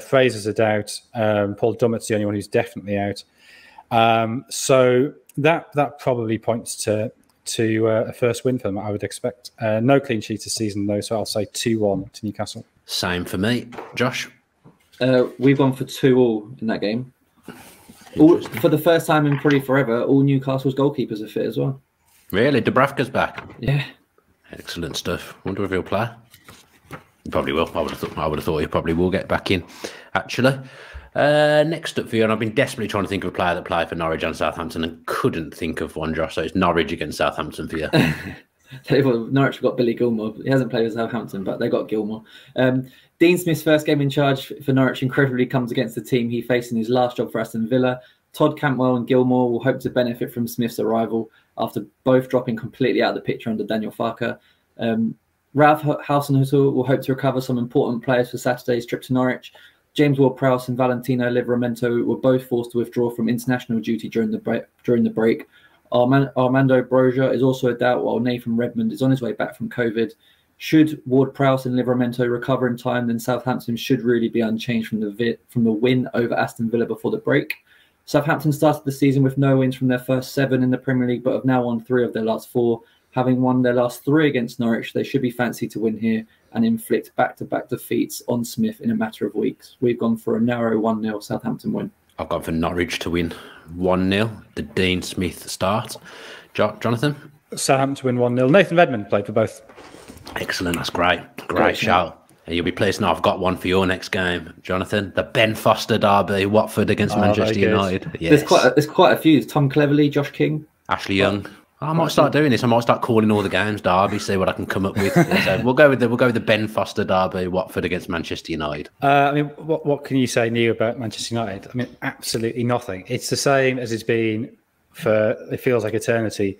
Fraser's a doubt. Paul Dummett's the only one who's definitely out. So that probably points to a first win for them, I would expect. No clean sheets this season, though, so I'll say 2-1 to Newcastle. Same for me. Josh? We've gone for 2-2 in that game. For the first time in probably forever, all Newcastle's goalkeepers are fit as well. Really? Dubravka's back? Yeah. Excellent stuff. Wonder if he'll play. He probably will. I would have thought he probably will get back in, actually. Next up for you, and I've been desperately trying to think of a player that played for Norwich and Southampton and couldn't think of one, Josh. So it's Norwich against Southampton for you. Norwich have got Billy Gilmore. He hasn't played with Southampton, but they got Gilmore. Dean Smith's first game in charge for Norwich incredibly comes against the team he faced in his last job for Aston Villa. Todd Cantwell and Gilmore will hope to benefit from Smith's arrival after both dropping completely out of the picture under Daniel Farke. Ralph Hasenhüttl will hope to recover some important players for Saturday's trip to Norwich. James Ward-Prowse and Valentino Livramento were both forced to withdraw from international duty during the break. Armando Broja is also a doubt, while Nathan Redmond is on his way back from COVID. Should Ward-Prowse and Livramento recover in time, then Southampton should really be unchanged from the win over Aston Villa before the break. Southampton started the season with no wins from their first 7 in the Premier League, but have now won 3 of their last 4. Having won their last 3 against Norwich, they should be fancy to win here and inflict back-to-back defeats on Smith in a matter of weeks. We've gone for a narrow 1-0 Southampton win. I've gone for Norwich to win 1-0, the Dean Smith start. Jonathan? Southampton win 1-0. Nathan Redmond played for both. Excellent, that's great. Great shout. You'll be pleased now. I've got one for your next game, Jonathan. The Ben Foster derby, Watford against Manchester United. Yes. There's quite a few. Tom Cleverley, Josh King, Ashley Young. I might start doing this. I might start calling all the games derby, see what I can come up with. So we'll go with the Ben Foster derby, Watford against Manchester United. I mean, what can you say new about Manchester United? I mean, absolutely nothing. It's the same as it's been for, it feels like eternity.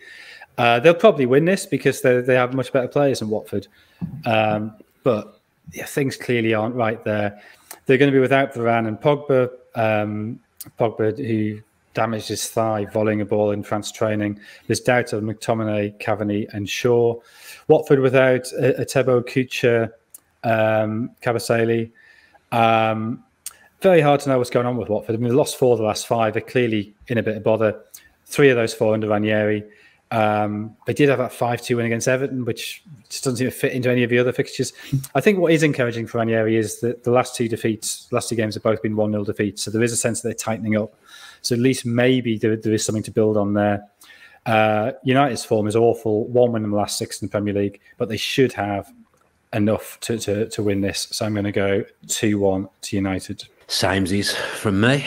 They'll probably win this because they have much better players than Watford. But yeah, things clearly aren't right there. They're going to be without Varane and Pogba. Pogba, who damaged his thigh volleying a ball in France training. There's doubt of McTominay, Cavani and Shaw. Watford without Atebo, Kucha, Kabasele. Very hard to know what's going on with Watford. I mean, they lost 4 of the last 5. They're clearly in a bit of bother. 3 of those 4 under Ranieri. They did have that 5-2 win against Everton, which just doesn't seem to fit into any of the other fixtures. I think what is encouraging for Ranieri is that the last 2 games have both been 1-0 defeats. So there is a sense that they're tightening up. So at least maybe there is something to build on there. United's form is awful. 1 win in the last 6 in the Premier League, but they should have enough to win this. So I'm going to go 2-1 to United. Samesies from me.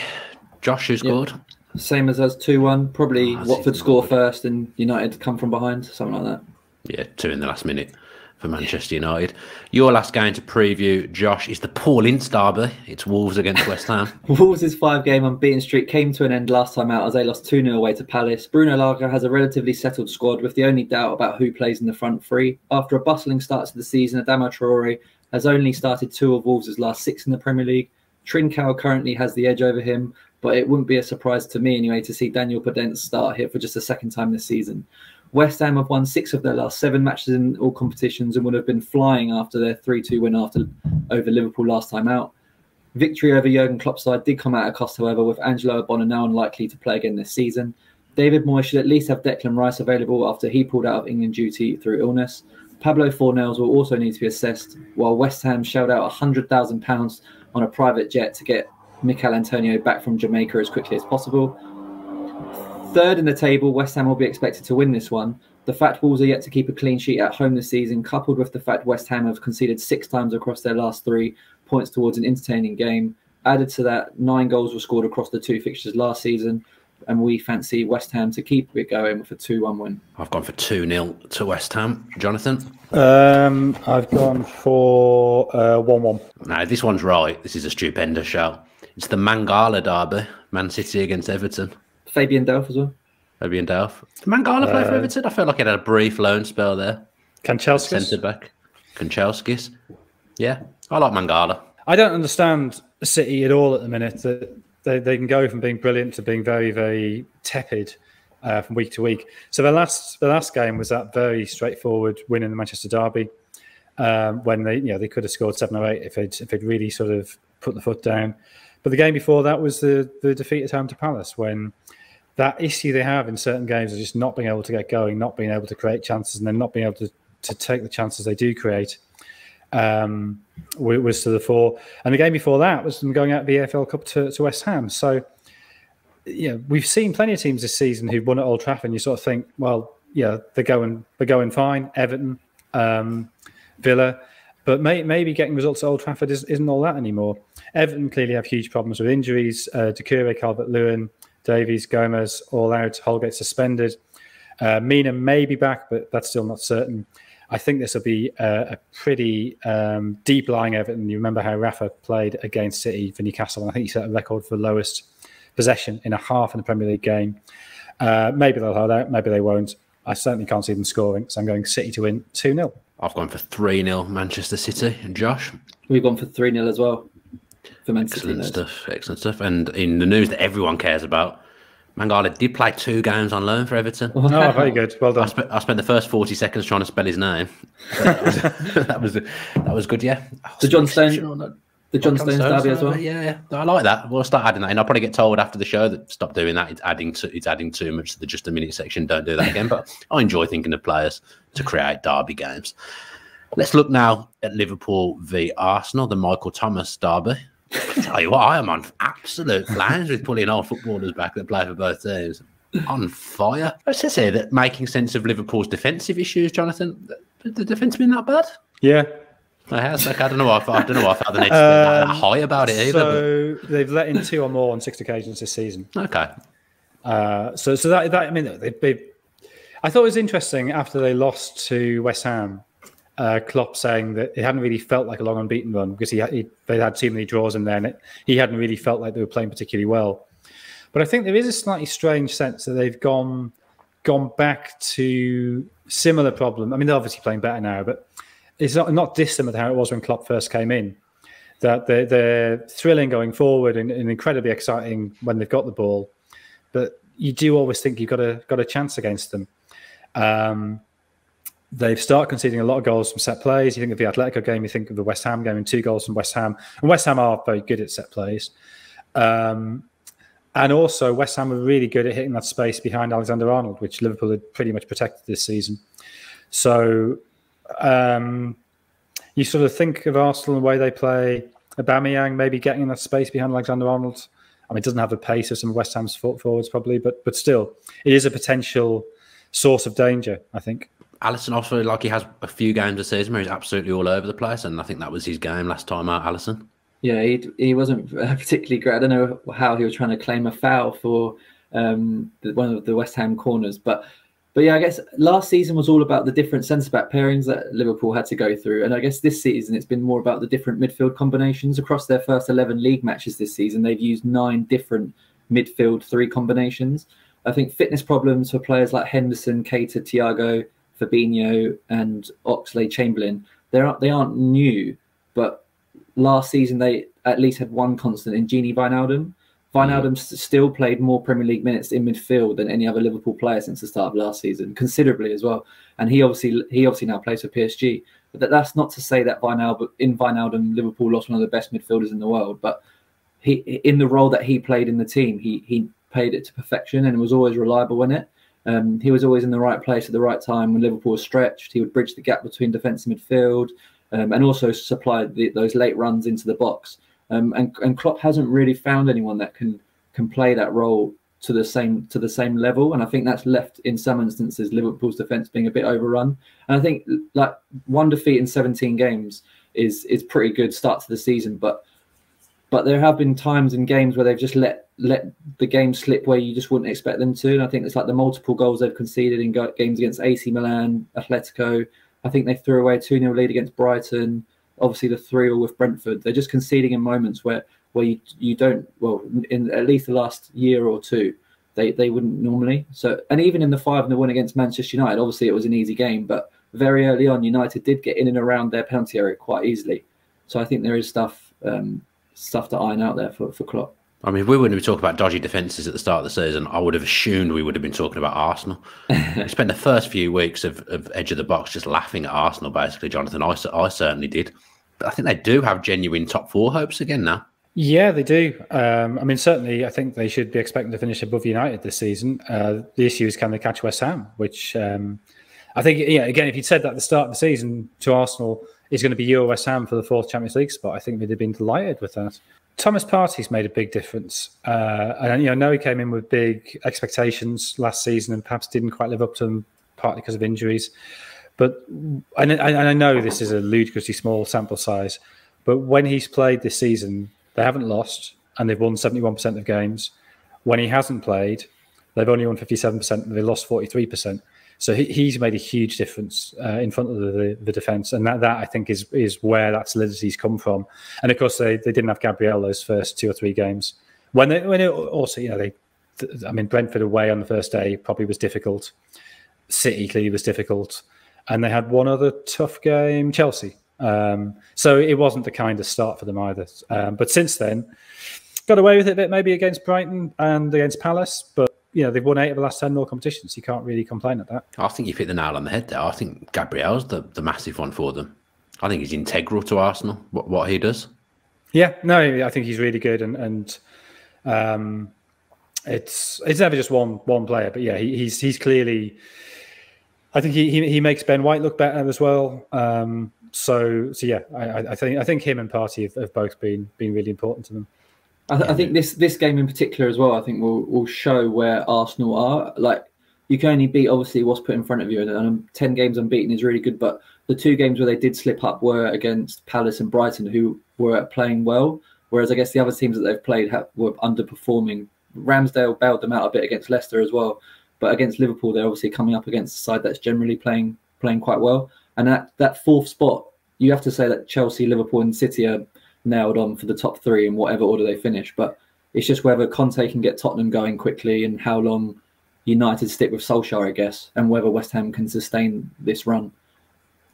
Josh, who scored? Yep. Same as us, 2-1. Probably Watford score first and United come from behind, something like that. Yeah, 2 in the last minute for Manchester United. Your last game to preview, Josh, is the Paul Ince derby. It's Wolves against West Ham. Wolves' 5-game unbeaten streak came to an end last time out as they lost 2-0 away to Palace. Bruno Lage has a relatively settled squad with the only doubt about who plays in the front 3. After a bustling start to the season, Adama Traore has only started 2 of Wolves' last 6 in the Premier League. Trincao currently has the edge over him, but it wouldn't be a surprise to me anyway to see Daniel Podence start here for just the second time this season. West Ham have won 6 of their last 7 matches in all competitions and would have been flying after their 3-2 win over Liverpool last time out. Victory over Jurgen Klopp's side did come at a cost, however, with Angelo Ogbonna now unlikely to play again this season. David Moyes should at least have Declan Rice available after he pulled out of England duty through illness. Pablo Fornells will also need to be assessed, while West Ham shelled out £100,000 on a private jet to get Mikel Antonio back from Jamaica as quickly as possible. Third in the table, West Ham will be expected to win this one. The fact Wolves are yet to keep a clean sheet at home this season, coupled with the fact West Ham have conceded 6 times across their last 3, points towards an entertaining game. Added to that, 9 goals were scored across the 2 fixtures last season, and we fancy West Ham to keep it going with a 2-1 win. I've gone for 2-0 to West Ham. Jonathan? I've gone for 1-1. No, this one's right. This is a stupendous show. It's the Mangala derby, Man City against Everton. Fabian Delph as well. Fabian Delph. Did Mangala play for Everton? I felt like he had a brief loan spell there. Kanchelskis? Centre back. Kanchelskis. Yeah, I like Mangala. I don't understand City at all at the minute. That they can go from being brilliant to being very, very tepid from week to week. So the last game was that very straightforward win in the Manchester derby, when they could have scored 7 or 8 if they'd really sort of put the foot down. But the game before that was the defeat at home to Palace, when that issue they have in certain games of just not being able to get going, not being able to create chances, and then not being able to take the chances they do create, was to the fore. And the game before that was them going out of the EFL Cup to West Ham. So, we've seen plenty of teams this season who've won at Old Trafford, and you sort of think, well, they're going fine. Everton, Villa, but maybe getting results at Old Trafford isn't all that anymore. Everton clearly have huge problems with injuries. Doucouré, Calvert-Lewin, Davies, Gomez all out. Holgate suspended. Mina may be back, but that's still not certain. I think this will be a pretty deep-lying Everton. You remember how Rafa played against City for Newcastle, and I think he set a record for the lowest possession in a half in a Premier League game. Maybe they'll hold out, maybe they won't. I certainly can't see them scoring, so I'm going City to win 2-0. I've gone for 3-0 Manchester City. And Josh? We've gone for 3-0 as well. For Man City. Excellent stuff. And in the news that everyone cares about, Mangala did play 2 games on loan for Everton. Oh, very good. Well done. I spent the first 40 seconds trying to spell his name. That was good, yeah. The John Stones derby as well. Yeah, I like that. We'll start adding that in. I'll probably get told after the show that stop doing that. It's adding too much to the just a minute section. Don't do that again. But I enjoy thinking of players to create derby games. Let's look now at Liverpool v Arsenal, the Michael Thomas derby. I tell you what, I am on absolute flames with pulling old footballers back that play for both teams. On fire. It says here that making sense of Liverpool's defensive issues, Jonathan. The defence been that bad? Yeah. I don't know why I felt the need to be that high about it either. So they've let in 2 or more on 6 occasions this season. Okay. So that I mean, I thought it was interesting after they lost to West Ham. Klopp saying that it hadn't really felt like a long unbeaten run because they had too many draws in there, and he hadn't really felt like they were playing particularly well. But I think there is a slightly strange sense that they've gone back to similar problem. I mean, they're obviously playing better now, but it's not dissimilar to how it was when Klopp first came in. That they're thrilling going forward and incredibly exciting when they've got the ball, but you do always think you've got a chance against them. They've started conceding a lot of goals from set plays. You think of the Atletico game, you think of the West Ham game, and 2 goals from West Ham. And West Ham are very good at set plays. And also, West Ham are really good at hitting that space behind Alexander-Arnold, which Liverpool had pretty much protected this season. So you sort of think of Arsenal and the way they play. Aubameyang maybe getting in that space behind Alexander-Arnold. I mean, it doesn't have the pace of some of West Ham's forwards probably, but still, it is a potential source of danger, I think. Alisson also, like, he has a few games a season where he's absolutely all over the place, and I think that was his game last time out, Alisson. Yeah, he wasn't particularly great. I don't know how he was trying to claim a foul for one of the West Ham corners, but yeah, I guess last season was all about the different centre-back pairings that Liverpool had to go through, and I guess this season it's been more about the different midfield combinations. Across their first 11 league matches this season, they've used 9 different midfield 3 combinations. I think fitness problems for players like Henderson, Keita, Thiago, Fabinho and Oxlade-Chamberlain, they aren't new, but last season at least had one constant in Gini Wijnaldum. Wijnaldum still played more Premier League minutes in midfield than any other Liverpool player since the start of last season, considerably as well. And he obviously now plays for PSG. But that's not to say that Wijnaldum, Liverpool lost one of the best midfielders in the world. But he, in the role that he played in the team, he played it to perfection and was always reliable in it. He was always in the right place at the right time when Liverpool was stretched. He would bridge the gap between defence and midfield, and also supply those late runs into the box. And Klopp hasn't really found anyone that can play that role to the same level. And I think that's left in some instances Liverpool's defence being a bit overrun. And I think like one defeat in 17 games is pretty good start to the season, but there have been times in games where they've just let the game slip where you just wouldn't expect them to. And I think it's like the multiple goals they've conceded in games against AC Milan, Atletico. I think they threw away a 2-0 lead against Brighton. Obviously, the 3-0 with Brentford. They're just conceding in moments where you don't. Well, in at least the last year or two, they wouldn't normally. So, and even in the 5-0 win against Manchester United, obviously it was an easy game, but very early on, United did get in and around their penalty area quite easily. So I think there is stuff to iron out there for Klopp. I mean, if we wouldn't have been talking about dodgy defences at the start of the season, I would have assumed we would have been talking about Arsenal. We spent the first few weeks of Edge of the Box just laughing at Arsenal, basically, Jonathan. I certainly did. But I think they do have genuine top four hopes again now. Yeah, they do. I mean, certainly, I think they should be expecting to finish above United this season. The issue is, can they catch West Ham? Which I think, again, if you'd said that at the start of the season to Arsenal, is going to be your West Ham for the 4th Champions League spot, I think they'd have been delighted with that. Thomas Partey's made a big difference. And I know he came in with big expectations last season and perhaps didn't quite live up to them, partly because of injuries. But and I know this is a ludicrously small sample size, but when he's played this season, they haven't lost and they've won 71% of games. When he hasn't played, they've only won 57% and they lost 43%. So he's made a huge difference in front of the defence, and that I think is where that solidity's come from. And of course, they didn't have Gabriel those first 2 or 3 games. When it also, Brentford away on the first day probably was difficult. City clearly was difficult, and they had one other tough game, Chelsea. So it wasn't the kind of start for them either. But since then, got away with it a bit, maybe against Brighton and against Palace, but. They've won 8 of the last 10 more competitions. You can't really complain at that. I think you've hit the nail on the head there. I think Gabriel's the massive one for them. I think he's integral to Arsenal, what he does. Yeah, no, I think he's really good. And it's never just one player. But yeah, he's clearly... I think he makes Ben White look better as well. So yeah, I think him and Partey have both been really important to them. I think this game in particular as well, I think will show where Arsenal are. Like, you can only beat, obviously, what's put in front of you. And 10 games unbeaten is really good. But the 2 games where they did slip up were against Palace and Brighton, who were playing well. Whereas I guess the other teams that they've played were underperforming. Ramsdale bailed them out a bit against Leicester as well. But against Liverpool, they're obviously coming up against a side that's generally playing quite well. And that 4th spot, you have to say that Chelsea, Liverpool and City are nailed on for the top 3 in whatever order they finish. But it's just whether Conte can get Tottenham going quickly and how long United stick with Solskjaer, I guess, and whether West Ham can sustain this run.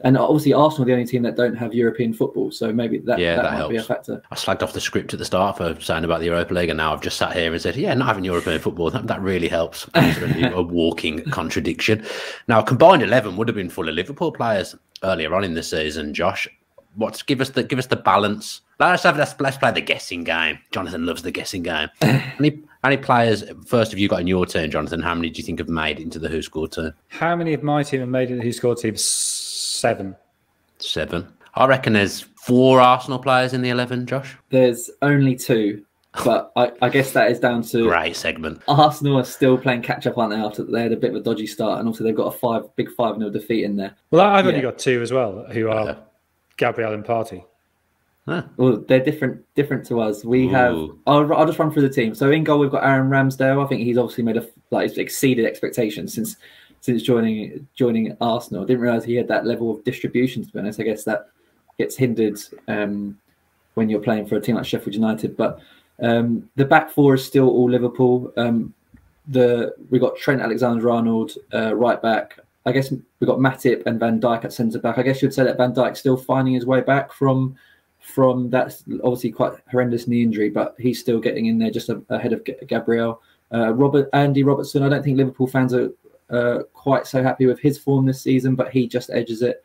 And obviously Arsenal are the only team that don't have European football, so maybe that might helps. Be a factor. I slagged off the script at the start for saying about the Europa League, and now I've just sat here and said, not having European football, that really helps. A walking contradiction. Now, a combined 11 would have been full of Liverpool players earlier on in the season, Josh. Give us the balance. Let's play the guessing game. Jonathan loves the guessing game. How many players first have you got in your team, Jonathan? How many do you think have made it into the WhoScored team? How many of my team have made it into the WhoScored team? 7. 7. I reckon there's 4 Arsenal players in the 11, Josh. There's only 2, but I guess that is down to great segment. Arsenal are still playing catch up, aren't they? After they had a bit of a dodgy start, and also they've got a big 5-0 defeat in there. Well, I've only got 2 as well, who are Gabriel and Partey. Huh. Well, they're different to us. We have. I'll just run through the team. So in goal, we've got Aaron Ramsdale. I think he's obviously he's exceeded expectations since joining Arsenal. I didn't realise he had that level of distribution. To be honest, I guess that gets hindered when you're playing for a team like Sheffield United. But the back 4 is still all Liverpool. We've got Trent Alexander-Arnold right back. I guess we've got Matip and Van Dijk at centre back. I guess you'd say that Van Dijk's still finding his way back from from that's obviously quite horrendous knee injury, but he's still getting in there just ahead of Gabriel. Andy Robertson, I don't think Liverpool fans are quite so happy with his form this season, but he just edges it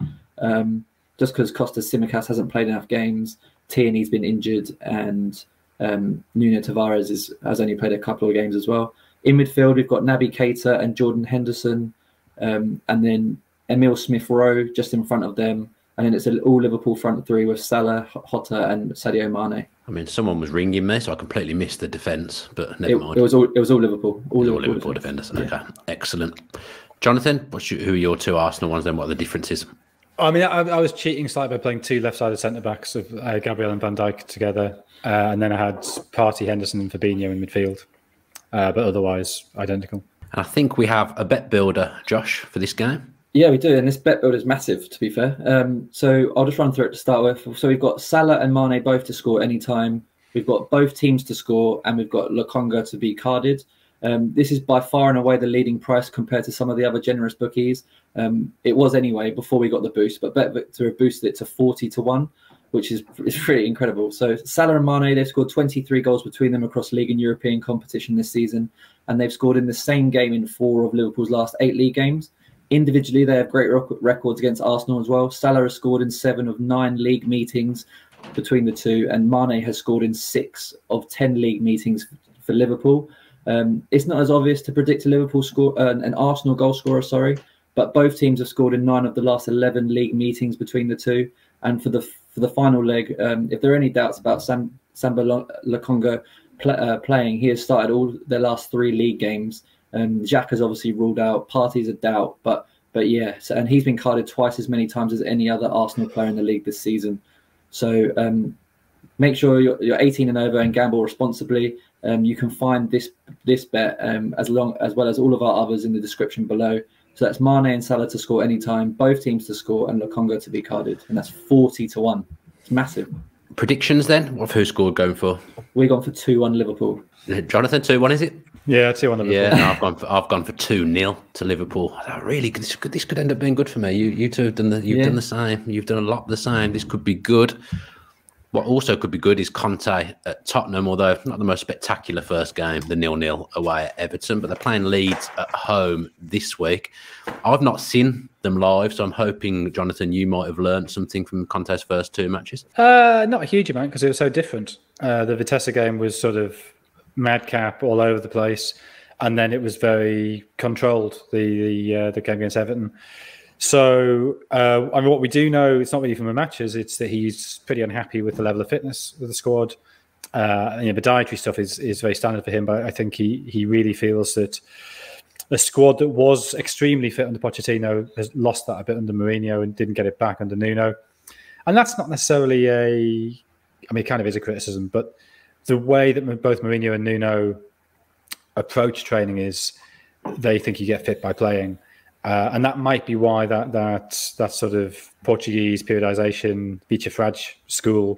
just because Costas Tsimikas hasn't played enough games. Tierney's been injured, and Nuno Tavares has only played a couple of games as well. In midfield, we've got Naby Keita and Jordan Henderson, and then Emile Smith-Rowe just in front of them. And then it's an all Liverpool front three with Salah, Jota, and Sadio Mane. I mean, someone was ringing me, so I completely missed the defence, but never mind. It was all Liverpool. All Liverpool defenders. Yeah. Okay, excellent. Jonathan, who are your two Arsenal ones then? What are the differences? I mean, I was cheating slightly by playing two left-sided centre-backs of Gabriel and Van Dijk together. And then I had Partey, Henderson and Fabinho in midfield. But otherwise, identical. And I think we have a bet builder, Josh, for this game. Yeah, we do. And this bet builder is massive, to be fair. So I'll just run through it to start with. So we've got Salah and Mane both to score any time. We've got both teams to score, and we've got Lokonga to be carded. This is by far and away the leading price compared to some of the other generous bookies. It was anyway before we got the boost, but BetVictor have boosted it to 40-1, which is pretty incredible. So Salah and Mane, they've scored 23 goals between them across league and European competition this season, and they've scored in the same game in 4 of Liverpool's last 8 league games. Individually, they have great records against Arsenal as well. Salah has scored in 7 of 9 league meetings between the two, and Mane has scored in 6 of 10 league meetings for Liverpool. It's not as obvious to predict a Liverpool score, an Arsenal goal scorer, but both teams have scored in 9 of the last 11 league meetings between the two. And for the final leg, if there are any doubts about Samba Lokonga playing, he has started all their last 3 league games. Xhaka has obviously ruled out. Partey's a doubt, but yeah, and he's been carded twice as many times as any other Arsenal player in the league this season. So make sure you're 18 and over and gamble responsibly. You can find this bet as well as all of our others in the description below. So that's Mane and Salah to score anytime, both teams to score, and Lokonga to be carded, and that's 40-1. It's massive. Predictions then? What have WhoScored going for? We're gone for 2-1 Liverpool. Jonathan, 2-1 is it? Yeah, 2-1 Liverpool. Yeah, no, I've gone for 2-0 to Liverpool. Really, this could end up being good for me. You two have done done the same. You've done a lot the same. This could be good. What also could be good is Conte at Tottenham, although not the most spectacular first game, the 0-0 away at Everton, but they're playing Leeds at home this week. I've not seen them live, so I'm hoping, Jonathan, you might have learned something from Conte's first 2 matches. Not a huge amount, because it was so different. The Vitesse game was sort of madcap all over the place, and then it was very controlled, the game against Everton. So, I mean, what we do know, it's not really from the matches, it's that he's pretty unhappy with the level of fitness of the squad. The dietary stuff is very standard for him, but I think he really feels that a squad that was extremely fit under Pochettino has lost that a bit under Mourinho and didn't get it back under Nuno. And that's not necessarily it kind of is a criticism, but the way that both Mourinho and Nuno approach training is they think you get fit by playing. And that might be why that sort of Portuguese periodization, Vicha Frage school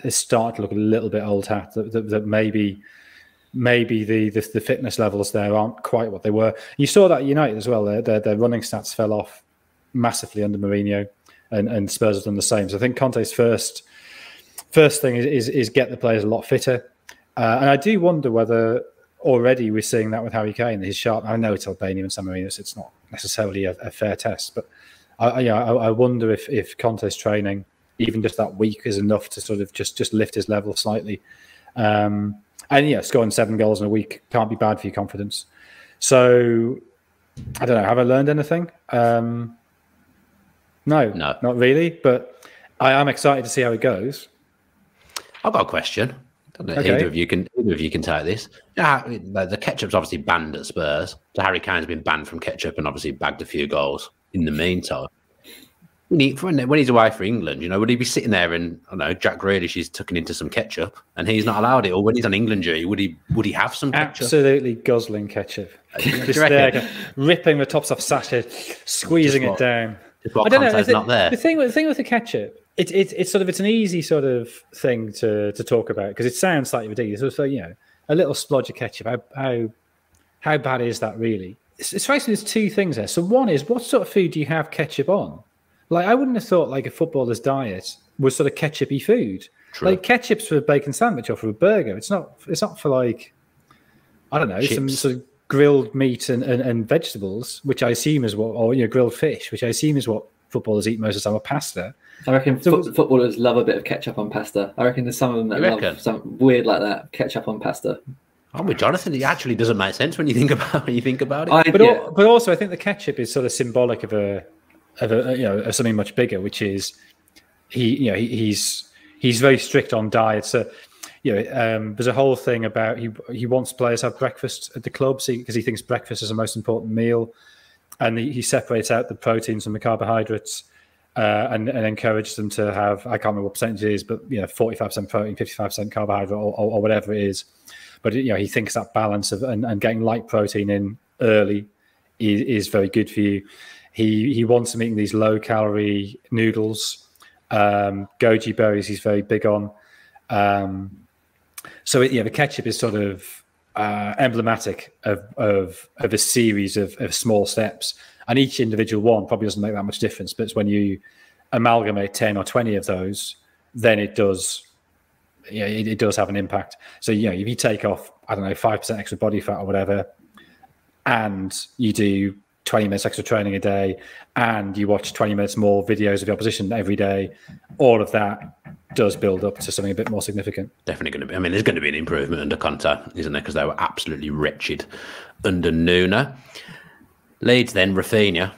is starting to look a little bit old hat. That maybe the fitness levels there aren't quite what they were. You saw that at United as well. Their running stats fell off massively under Mourinho, and Spurs have done the same. So I think Conte's first thing is get the players a lot fitter. And I do wonder whether already we're seeing that with Harry Kane. His sharp. I know it's Albania and San Marino, so it's not necessarily a fair test. But I wonder if Conte's training, even just that week, is enough to sort of just lift his level slightly. And scoring 7 goals in a week can't be bad for your confidence. So I don't know. Have I learned anything? No, not really. But I am excited to see how it goes. I've got a question. I don't know if either of you can take this. The ketchup's obviously banned at Spurs. So Harry Kane's been banned from ketchup and obviously bagged a few goals in the meantime. When he's away for England, would he be sitting there and Jack Grealish is tucking into some ketchup and he's not allowed it? Or when he's on England duty, would he have some ketchup? Absolutely guzzling ketchup. Just there, ripping the tops off sachet, squeezing it down. I don't know. Not there. The thing with the ketchup, it's an easy sort of thing to talk about because it sounds slightly ridiculous. So a little splodge of ketchup. How bad is that really? It's basically there's 2 things there. So one is, what sort of food do you have ketchup on? Like, I wouldn't have thought like a footballer's diet was sort of ketchupy food. True. Like ketchup's for a bacon sandwich or for a burger. It's not for like, I don't know, Chips. some sort of grilled meat and vegetables, which I assume is what, or grilled fish, which I assume is what footballers eat most of the time, or pasta. I reckon footballers love a bit of ketchup on pasta. I reckon there's some of them that love something weird like that, ketchup on pasta. I'm with Jonathan. It actually doesn't make sense when you think about it. But also, I think the ketchup is sort of symbolic of of something much bigger, which is he's very strict on diet. So there's a whole thing about he wants players to have breakfast at the club because he thinks breakfast is the most important meal, and he separates out the proteins from the carbohydrates. And encourage them to have, I can't remember what percentage it is, but 45% protein, 55% carbohydrate, or whatever it is. But he thinks that balance of and getting light protein in early is very good for you. He wants them eating these low calorie noodles, goji berries. He's very big on. So the ketchup is sort of emblematic of a series of small steps. And each individual one probably doesn't make that much difference. But it's when you amalgamate 10 or 20 of those, then it does have an impact. So, if you take off, 5% extra body fat or whatever, and you do 20 minutes extra training a day, and you watch 20 minutes more videos of the opposition every day, all of that does build up to something a bit more significant. Definitely going to be. There's going to be an improvement under Conte, isn't there? Because they were absolutely wretched under Nuno. Leeds then, Rafinha.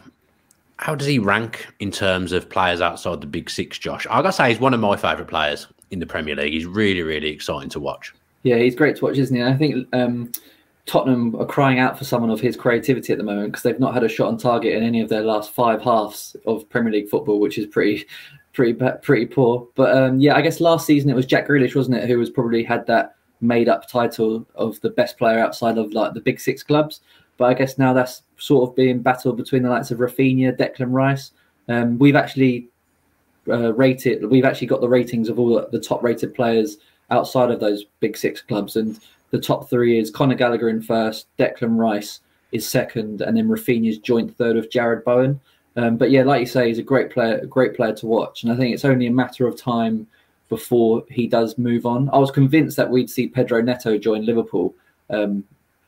How does he rank in terms of players outside the big six, Josh? I gotta say, he's one of my favourite players in the Premier League. He's really, really exciting to watch. Yeah, he's great to watch, isn't he? I think Tottenham are crying out for someone of his creativity at the moment because they've not had a shot on target in any of their last 5 halves of Premier League football, which is pretty poor. But I guess last season it was Jack Grealish, wasn't it, who was probably had that made-up title of the best player outside of like the big six clubs. But I guess now that's sort of being battled between the likes of Rafinha, Declan Rice. We've actually got the ratings of all the top-rated players outside of those big six clubs, and the top 3 is Conor Gallagher in first, Declan Rice is second, and then Rafinha's joint third with Jared Bowen. But like you say, he's a great player to watch, and I think it's only a matter of time before he does move on. I was convinced that we'd see Pedro Neto join Liverpool.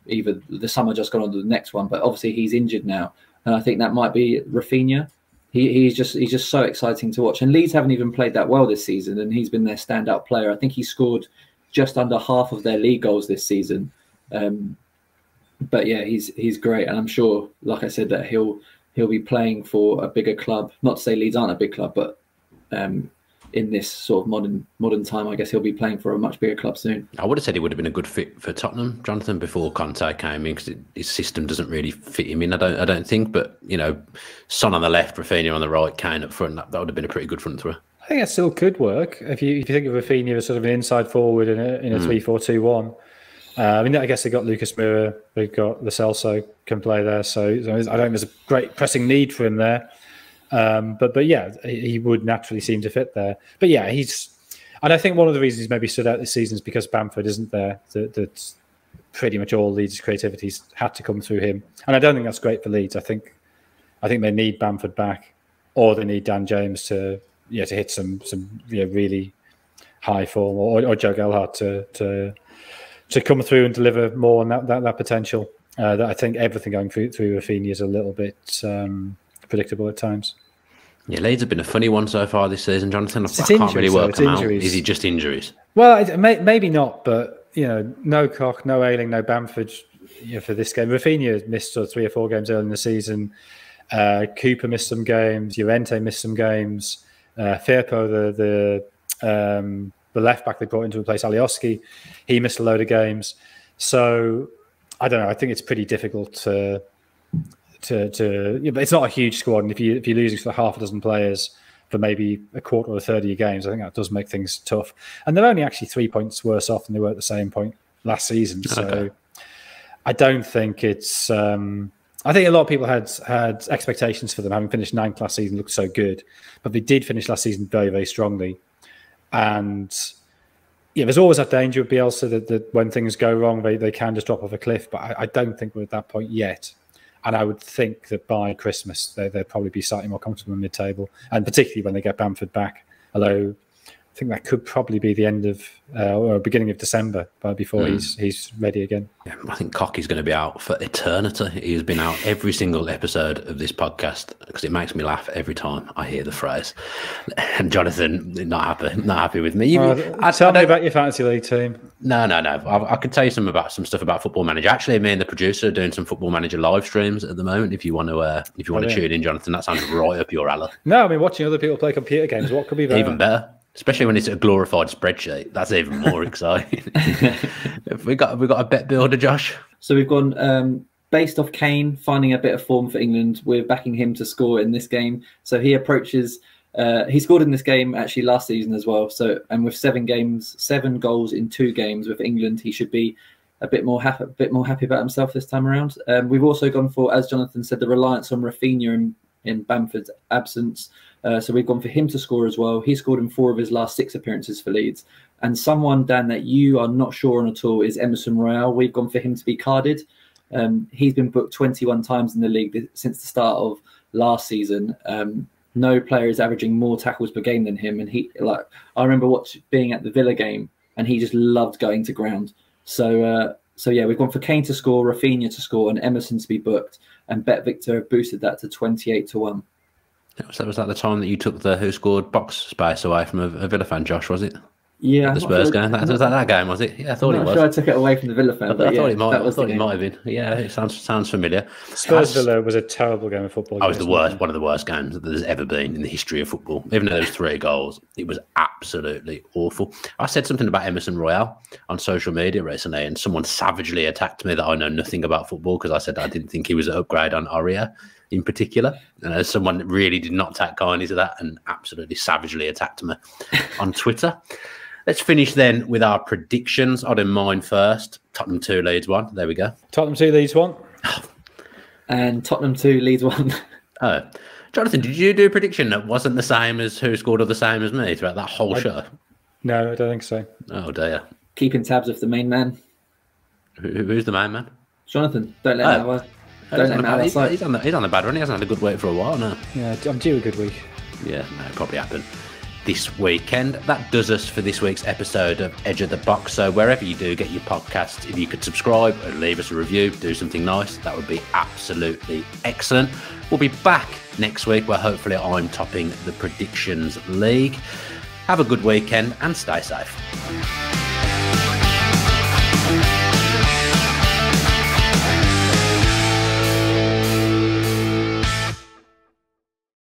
Either the summer just gone on to the next one, but obviously he's injured now, and I think that might be Rafinha. He's just so exciting to watch, and Leeds haven't even played that well this season, and he's been their standout player. I think he scored just under half of their league goals this season. But he's great, and I'm sure, like I said, that he'll be playing for a bigger club. Not to say Leeds aren't a big club, but in this sort of modern time, I guess he'll be playing for a much bigger club soon. I would have said he would have been a good fit for Tottenham, Jonathan, before Conte came in, because his system doesn't really fit him in, I don't think. But, Son on the left, Rafinha on the right, Kane up front, that would have been a pretty good front throw. I think that still could work. If you think of Rafinha as sort of an inside forward in a 3-4-2-1. I guess they got Lucas Moura, they've got Lo Celso can play there. So I don't think there's a great pressing need for him there. But he would naturally seem to fit there. But and I think one of the reasons he's maybe stood out this season is because Bamford isn't there. That pretty much all Leeds' creativity's had to come through him, and I don't think that's great for Leeds. I think they need Bamford back, or they need Dan James to hit some really high form, or Joe Gelhardt to come through and deliver more on that potential. That I think everything going through Rafinha is a little bit predictable at times. Yeah, Leeds have been a funny one so far this season, Jonathan. I can't really work them out. Is it just injuries? Well, maybe not, but no Koch, no Ayling, no Bamford for this game. Rafinha missed 3 or 4 games early in the season. Cooper missed some games. Llorente missed some games. Firpo, the left back they brought in to replace Alioski, he missed a load of games. So I don't know. I think it's pretty difficult to but it's not a huge squad, and if you're losing for half a dozen players for maybe a quarter or a third of your games, I think that does make things tough. And they're only actually 3 points worse off than they were at the same point last season. So I don't think it's. I think a lot of people had expectations for them, having finished 9th last season, looked so good, but they did finish last season very, very strongly. And there's always that danger with Bielsa that when things go wrong, they can just drop off a cliff. But I don't think we're at that point yet. And I would think that by Christmas, they'll probably be slightly more comfortable in mid-table, and particularly when they get Bamford back. Although I think that could probably be the end of or beginning of December before he's ready again. Yeah, I think Cocky's going to be out for eternity. He has been out every single episode of this podcast because it makes me laugh every time I hear the phrase. And Jonathan, not happy with me. Tell me about your fantasy league team. No. I could tell you some stuff about Football Manager. Actually, me and the producer are doing some Football Manager live streams at the moment. If you want to tune in, Jonathan, that sounds right up your alley. No, I mean watching other people play computer games. What could be better? Even better. Especially when it's a glorified spreadsheet. That's even more exciting. Have we got a bet builder, Josh? So we've gone based off Kane finding a bit of form for England. We're backing him to score in this game. So he approaches. He scored in this game actually last season as well. So and with 7 goals in 2 games with England, he should be a bit more happy about himself this time around. We've also gone for, as Jonathan said, the reliance on Rafinha in Bamford's absence. So we've gone for him to score as well. He scored in 4 of his last 6 appearances for Leeds. And someone, Dan, that you are not sure on at all is Emerson Royale. We've gone for him to be carded. He's been booked 21 times in the league since the start of last season. No player is averaging more tackles per game than him. And I remember being at the Villa game, and he just loved going to ground. So yeah, we've gone for Kane to score, Rafinha to score, and Emerson to be booked. And Bet Victor have boosted that to 28-1. So was that the time that you took the WhoScored box space away from a Villa fan, Josh, was it? Yeah. The Spurs game? Was that game, was it? Yeah, I thought it was. Sure I took it away from the Villa fan. I thought it might have been. Yeah, it sounds familiar. Spurs Villa was a terrible game of football. It was one of the worst games that there's ever been in the history of football. Even though there was 3 goals, it was absolutely awful. I said something about Emerson Royale on social media recently, and someone savagely attacked me that I know nothing about football because I said I didn't think he was an upgrade on Aurier in particular. And someone really did not take kindly to that and absolutely savagely attacked me on Twitter. Let's finish then with our predictions. I'll do mine first. Tottenham 2, Leeds 1. There we go. Tottenham 2, Leeds 1. And Tottenham 2, Leeds 1. Oh. Jonathan, did you do a prediction that wasn't the same as WhoScored or the same as me throughout that whole show? No, I don't think so. Oh, dear. Keeping tabs of the main man. Who's the main man? Jonathan. Don't let him out. He's on the bad run. He hasn't had a good week for a while now. Yeah, I'm due a good week. Yeah, that'll probably happen this weekend. That does us for this week's episode of Edge of the Box. So wherever you do get your podcast, if you could subscribe and leave us a review, do something nice, that would be absolutely excellent. We'll be back next week where hopefully I'm topping the predictions league. Have a good weekend and stay safe.